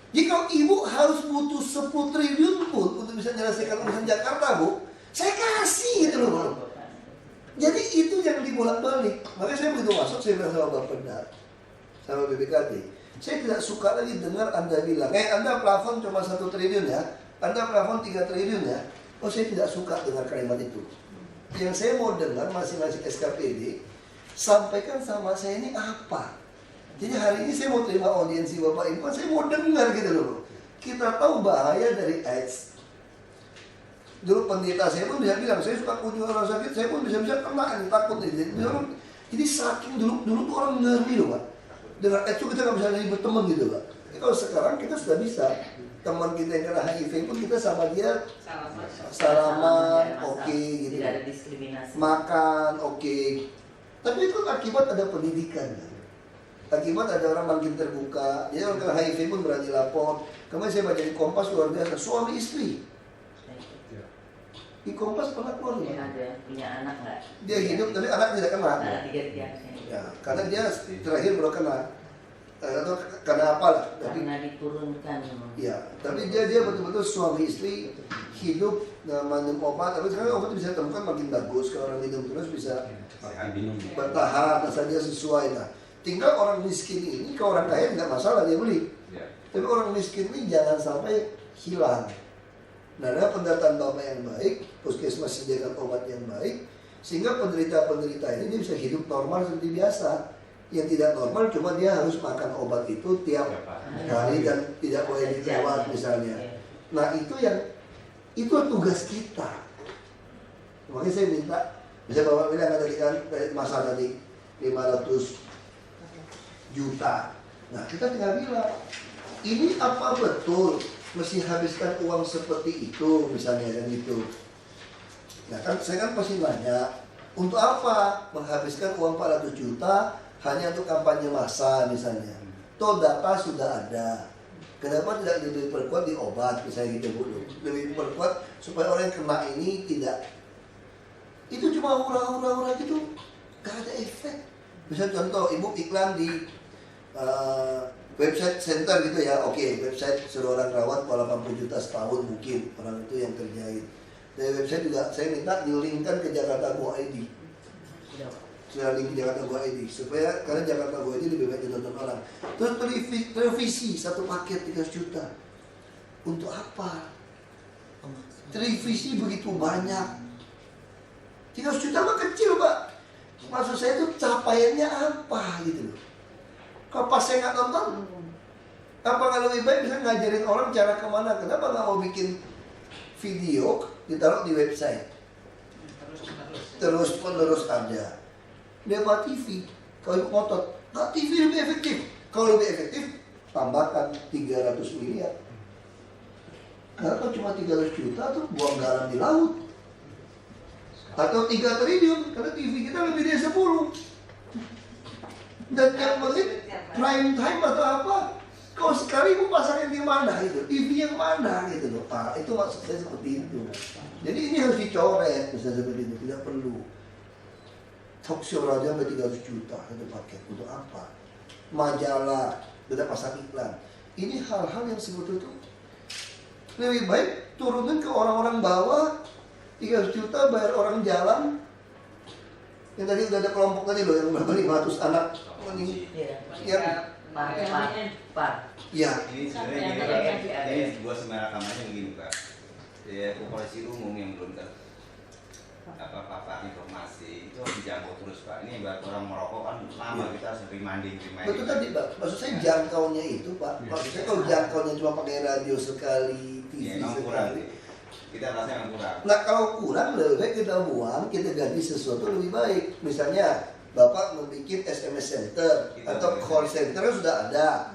Jadi kalau Ibu harus butuh 10 triliun pun untuk bisa menyelesaikan urusan Jakarta Bu, saya kasih gitu loh Bu. Jadi itu yang dibolak-balik. Makanya saya begitu masuk, saya bilang sama Bapenda, sama BPKT, saya tidak suka lagi dengar Anda bilang, Anda plafon cuma 1 triliun ya, Anda plafon 3 triliun ya. Oh saya tidak suka dengar kalimat itu. Yang saya mau dengar masing-masing SKPD sampaikan sama saya ini apa. Jadi hari ini saya mau terima audiensi Bapak Ibu, saya mau dengar gitu loh. Kita tahu bahaya dari AIDS. Dulu pendeta saya pun bisa bilang, saya suka kunjungi orang sakit, saya pun bisa-bisa kena ini, takut nih. Jadi saking dulu tuh orang ngeri loh Pak. Dengan AIDS itu kita nggak bisa lagi berteman gitu Pak. Kalau sekarang kita sudah bisa. Teman kita yang kena HIV pun kita sama dia salaman, oke, gitu. Tidak ada diskriminasi. Makan, oke. Tapi itu akibat ada pendidikan kan? Akibat ada orang makin terbuka. Jadi orang kena HIV pun berani lapor. Kemarin saya baca di Kompas luar biasa, suami istri. Di Kompas pernah keluar Dia ada punya anak nggak? Dia hidup tapi anak tidak kena. Tiga. Ya, karena dia terakhir baru kena. Atau karena apa lah? Karena diturunkan. Ya, tapi dia betul-betul suami istri hidup minum obat. Tapi sekarang obat bisa temukan makin bagus. Kalau orang minum terus bisa bertahan, asal dia sesuai lah. Tinggal orang miskin ini, kalau orang kaya tidak masalah dia beli. Tapi orang miskin ini jangan sampai hilang. Nah, ada pendataan Bapak yang baik, puskesmas sediakan obat yang baik, sehingga penderita-penderita ini dia bisa hidup normal seperti biasa. Yang tidak normal cuma dia harus makan obat itu tiap hari dan tidak boleh dilewat misalnya. Nah itu tugas kita. Makanya saya minta, bisa Bapak bilang tadi kan masa tadi 500 juta. Nah kita tinggal bilang, ini apa betul mesti habiskan uang seperti itu misalnya kan gitu. Nah kan saya kan pasti nanya, untuk apa menghabiskan uang 400 juta hanya untuk kampanye massa misalnya. Toh data sudah ada. Kenapa tidak lebih perkuat di obat misalnya gitu Bu? Lebih perkuat supaya orang yang kena ini tidak. Itu cuma hura-hura gitu, gak ada efek. Misal contoh Ibu iklan di website center gitu ya. Oke, website suruh orang rawat 80 juta setahun mungkin orang itu yang terjahit. Dari website juga saya minta di-linkkan ke Jakarta Go ID. Sudah link Jakarta Go ID supaya karena Jakarta Go ID lebih banyak ditonton orang. Terus televisi satu paket 300 juta. Untuk apa? televisi begitu banyak. 300 juta mah kecil Pak. Maksud saya itu capaiannya apa gitu loh. Kalau pas saya nggak nonton, apa nggak lebih baik bisa ngajarin orang cara kemana? Kenapa nggak mau bikin video ditaruh di website? Terus penerus ada. Dewa TV, kalau ngotot, nggak TV lebih efektif. Kalau lebih efektif, tambahkan 300 miliar. Karena kalau cuma 300 juta tuh buang garam di laut. Atau 3 triliun, karena TV kita lebih dari 10. Dan yang penting prime time atau apa? Kalau sekali mau pasangin di mana itu? TV yang mana gitu loh Pak? Itu maksud saya seperti itu. Jadi ini harus dicoret, misalnya seperti itu, tidak perlu. Talk show radio sampai 300 juta satu paket, untuk apa? Majalah, beda pasang iklan. Ini hal-hal yang sebetulnya lebih baik turunin ke orang-orang bawah. 300 juta bayar orang jalan. Yang tadi udah ada kelompok tadi loh yang berapa 500 anak yang Pak. Ya. Ini sebenarnya ini sebuah sebenarnya rekamannya begini Pak. Ya, populasi umum yang belum papar informasi itu harus dijangkau terus Pak. Ini buat orang merokok kan lama kita harus reminding. Betul tadi Pak. Maksud saya jangkaunya itu Pak. Maksud saya kalau jangkaunya cuma pakai radio sekali, TV sekali. Kita rasa yang kurang. Nah kalau kurang lebih baik kita buang, kita ganti sesuatu lebih baik. Misalnya Bapak membuat SMS center atau call center sudah ada.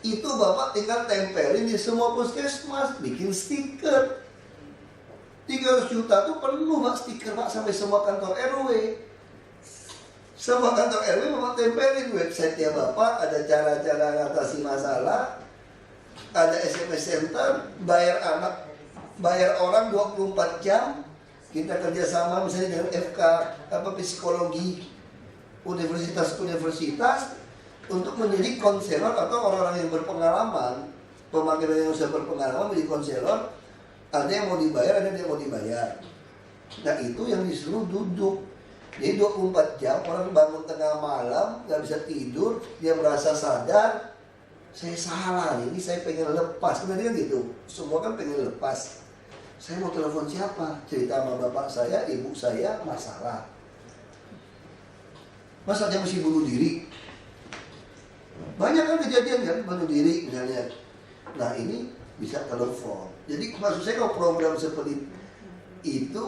Itu Bapak tinggal tempelin di semua puskesmas, bikin stiker. 300 juta tuh penuh Pak stiker Pak sampai semua kantor RW. Semua kantor RW Bapak tempelin website-nya Bapak, ada cara-cara mengatasi masalah, ada SMS center, bayar orang 24 jam. Kita kerjasama misalnya dengan FK psikologi universitas untuk menjadi konselor atau orang-orang yang berpengalaman, pemakai yang sudah berpengalaman menjadi konselor. Ada yang mau dibayar, ada yang mau dibayar. Nah itu yang disuruh duduk. Jadi 24 jam orang bangun tengah malam nggak bisa tidur, dia merasa sadar, saya salah ini saya pengen lepas. Kemudian gitu, semua kan pengen lepas. Saya mau telepon siapa? Cerita sama bapak saya, ibu saya, masalah. Masa dia mesti bunuh diri? Banyak kan kejadian kan, bunuh diri misalnya. Nah ini bisa telepon. Jadi maksud saya kalau program seperti itu,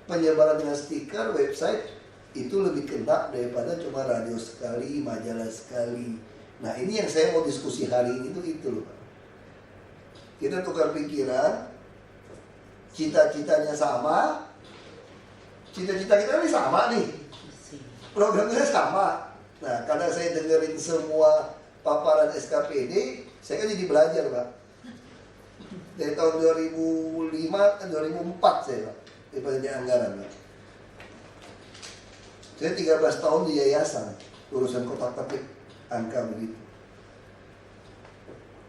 penyebaran dengan stiker, website, itu lebih kena daripada cuma radio sekali, majalah sekali. Nah ini yang saya mau diskusi hari ini itu loh Pak. Kita tukar pikiran, cita-citanya sama, cita-cita kita ini sama nih, programnya sama. Nah karena saya dengerin semua paparan SKPD, saya kan jadi belajar Pak. Dari tahun 2004 saya Pak, di Panitia Anggaran Pak. Saya 13 tahun di yayasan, urusan kotak-katik angka begitu.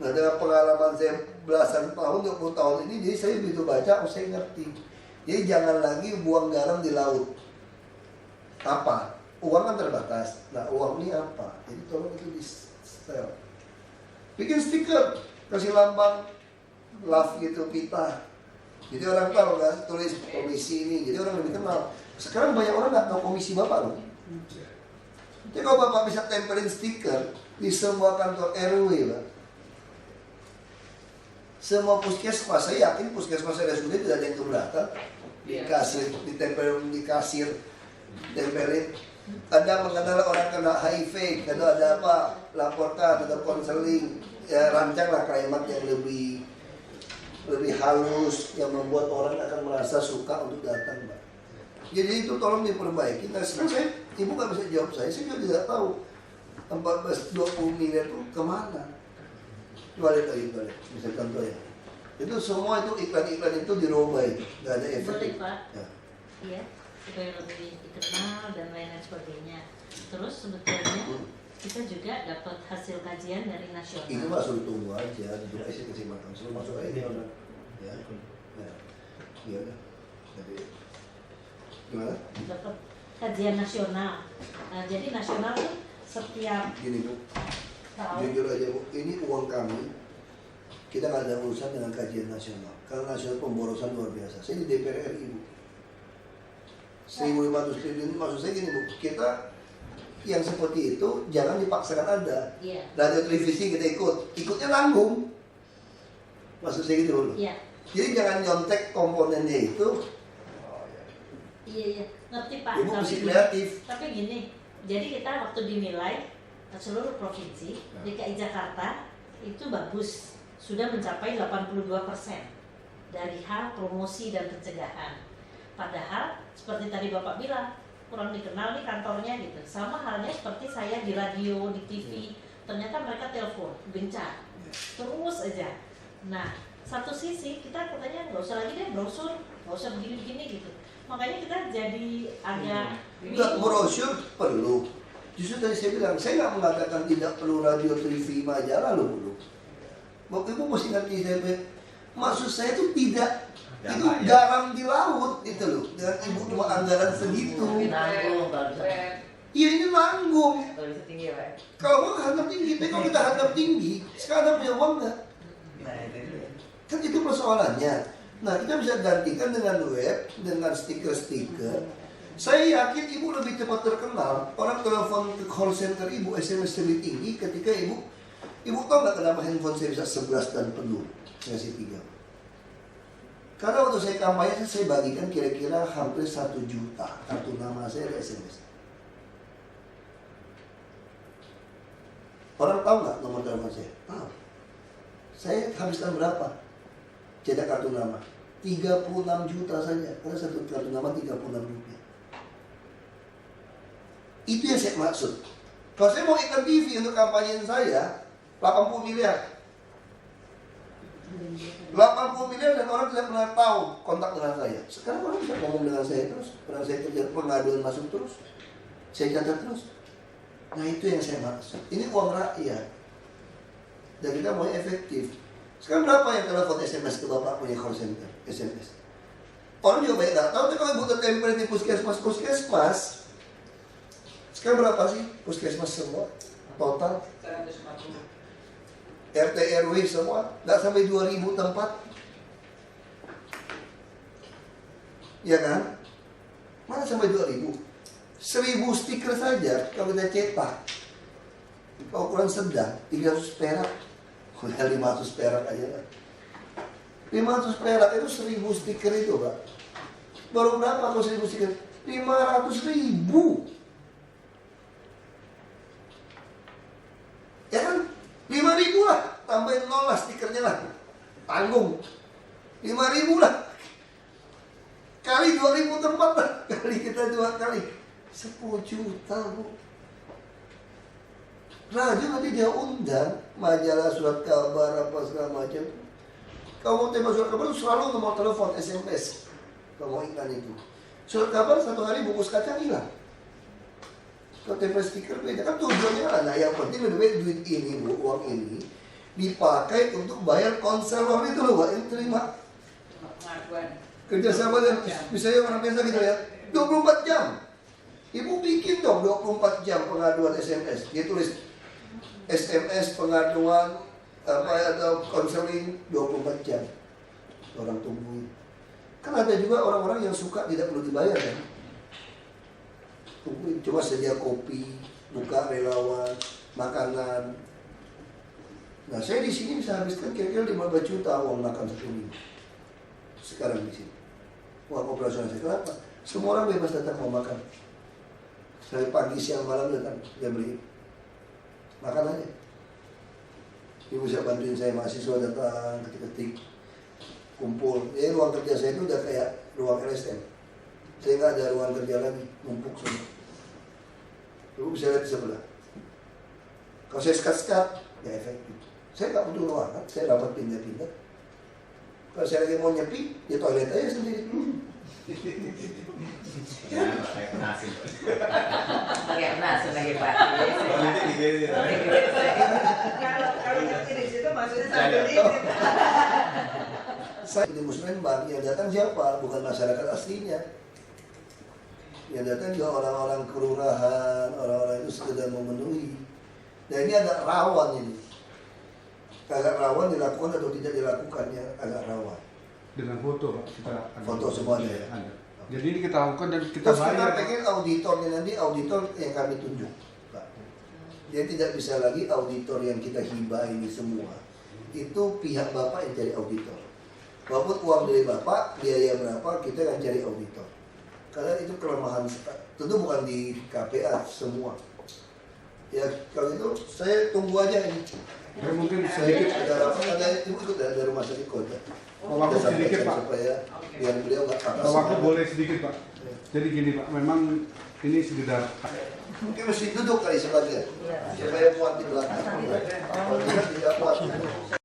Nah dengan pengalaman saya belasan tahun, 20 tahun ini, jadi saya begitu baca, saya ngerti. Jadi jangan lagi buang garam di laut. Apa? Uang kan terbatas. Nah uang ini apa? Jadi tolong itu di setel. Bikin stiker, kasih lambang love gitu, pita. Jadi orang tahu kan, tulis komisi ini, jadi orang lebih kenal. Sekarang banyak orang nggak tahu komisi Bapak loh. Jadi kalau Bapak bisa tempelin stiker di semua kantor RW Pak, semua puskesmas, saya yakin puskesmas RSUD tidak ada yang keberatan. Dikasih, ditempelin di kasir, tempelin. Ada mengenal orang kena HIV, kalau ada apa, laporkan, ada konseling, ya rancanglah kalimat yang lebih halus, yang membuat orang akan merasa suka untuk datang Pak. Jadi itu tolong diperbaiki. Nah sekarang saya, ibu nggak bisa jawab saya juga tidak tahu 14-20 miliar itu kemana. Balik lagi, bisa contohnya. Itu semua itu iklan-iklan itu dirubah itu, nggak ada efek. Boleh Pak. Iya, supaya lebih dikenal dan lain-lain sebagainya. Terus sebetulnya kita juga dapat hasil kajian dari nasional. Itu mah suruh tunggu aja, duduk aja kasih makan, suruh masuk aja dia udah. Ya, iya udah. Jadi gimana? Dapat kajian nasional. Nah, jadi nasional tuh setiap Gini Bu, tahun. jujur aja Bu, ini uang kami kita nggak ada urusan dengan kajian nasional. Karena nasional pemborosan luar biasa. Saya di DPR RI, Bu. 1.500 triliun, maksud saya gini, Bu. Kita yang seperti itu jangan dipaksakan ada. Iya. Radio televisi kita ikutnya nanggung. Maksud saya gitu dulu. Iya. Jadi jangan nyontek komponennya itu. Iya, ngerti Pak. Ibu mesti kreatif. Tapi gini, jadi kita waktu dinilai seluruh provinsi, DKI Jakarta itu bagus, sudah mencapai 82% dari hal promosi dan pencegahan. Padahal seperti tadi Bapak bilang, kurang dikenal nih kantornya gitu. Sama halnya seperti saya di radio, di TV, ternyata mereka telepon, gencar, terus aja. Nah, satu sisi kita katanya nggak usah lagi deh brosur, nggak usah begini-begini gitu. Makanya kita jadi agak Enggak, brosur perlu. Justru tadi saya bilang, saya nggak mengatakan tidak perlu radio, TV, majalah loh dulu. Waktu itu mesti ngerti saya, maksud saya itu tidak, itu garam di laut itu loh. Dengan ibu cuma anggaran segitu. Nanggung kalau bisa. Iya ini nanggung. Kalau bisa tinggi ya Pak. Kalau mau harga tinggi, tapi kalau kita harga tinggi, sekarang punya uang nggak? Nah itu dia. Kan itu persoalannya. Nah kita bisa gantikan dengan web, dengan stiker-stiker. Saya yakin ibu lebih cepat terkenal. Orang telepon ke call center ibu, SMS lebih tinggi ketika ibu tahu nggak kenapa handphone saya bisa 11 dan penuh, saya kasih 3. Karena waktu saya kampanye saya bagikan kira-kira hampir 1 juta kartu nama saya ada SMS. Orang tahu nggak nomor telepon saya? Tahu. Saya habiskan berapa? Cetak kartu nama 36 juta saja, karena satu kartu nama 36 rupiah. Itu yang saya maksud. Kalau saya mau iklan TV untuk kampanyen saya 80 miliar 80 miliar dan orang tidak pernah tahu kontak dengan saya. Sekarang orang bisa ngomong dengan saya terus. Pernah saya kerja pengaduan masuk terus, saya catat terus. Nah itu yang saya maksud. Ini uang rakyat dan kita mau efektif. Sekarang berapa yang telepon SMS ke bapak punya call center SMS? Orang juga banyak nggak tahu. Tapi kalau butuh template di puskesmas sekarang berapa sih puskesmas semua total? 140. RT RW semua nggak sampai 2.000 tempat, ya kan? Mana sampai 2.000? 1.000 stiker saja kalau kita cetak, kalau ukuran sedang 300 perak, udah 500 perak aja kan? 500 perak itu 1.000 stiker itu Pak. Baru berapa kalau 1.000 stiker? 500.000. Ya kan? 5.000 lah, tambahin 0 lah stikernya lah, tanggung 5.000 lah, kali 2.000 tempat lah, kali kita 2 kali 10 juta Bu. Raja nanti dia undang majalah, surat kabar, apa segala macam. Kalau mau tema surat kabar selalu nomor telepon, SMS. Kalau mau iklan itu surat kabar 1 hari bungkus kacang hilang. Kalau tempat stiker beda kan tujuannya ada. Yang penting lebih baik duit ini Bu, uang ini dipakai untuk bayar konselor itu loh Pak, yang terima Pengaduan. kerjasama dan misalnya orang biasa gitu ya 24 jam. Ibu bikin dong 24 jam pengaduan SMS. Dia tulis SMS pengaduan apa atau konseling 24 jam. Orang tungguin. Kan ada juga orang-orang yang suka tidak perlu dibayar kan. Tungguin, cuma sedia kopi, buka relawan, makanan. Nah saya di sini bisa habiskan kira-kira 15 juta uang makan 1 minggu. Sekarang di sini. Uang operasional saya. Kenapa? Semua orang bebas datang mau makan. Dari pagi, siang, malam datang, dia beli. Makan aja. Ibu bisa bantuin saya, mahasiswa datang, ketik-ketik, kumpul. Jadi ruang kerja saya itu udah kayak ruang LSM. Saya nggak ada ruang kerja lagi, numpuk semua. Ibu bisa lihat di sebelah. Kalau saya sekat-sekat, ya efektif. Saya nggak butuh ruangan, saya dapat pindah-pindah. Kalau saya lagi mau nyepi, ya toilet aja sendiri. Pakai nasi. Pakai nasi lagi Pak. Kalau ngerti di situ maksudnya sambil ini. Saya di Musrembang, yang datang siapa? Bukan masyarakat aslinya. Yang datang juga orang-orang kelurahan, orang-orang itu sekedar memenuhi. Dan ini ada rawan ini. agak rawan dilakukan atau tidak dilakukan ya agak rawan. Dengan foto Pak, kita Foto semuanya ya. ada. Jadi ini kita lakukan dan kita Terus kita bayar. pengen auditornya nanti auditor yang kami tunjuk, Pak. Dia tidak bisa lagi auditor yang kita hibah ini semua. Itu pihak Bapak yang cari auditor. Walaupun uang dari Bapak, biaya berapa, kita akan cari auditor. Karena itu kelemahan, tentu bukan di KPA semua. Ya kalau itu saya tunggu aja ini. Ya, mungkin Saya sedikit ada ikut dari rumah sakit kota. waktu Kita sedikit sampaikan Pak. supaya biar beliau nggak panas. Waktu boleh sedikit Pak. Jadi gini Pak, memang ini sekedar Mungkin mesti duduk kali sebagian supaya muat di belakang. Kalau tidak muat.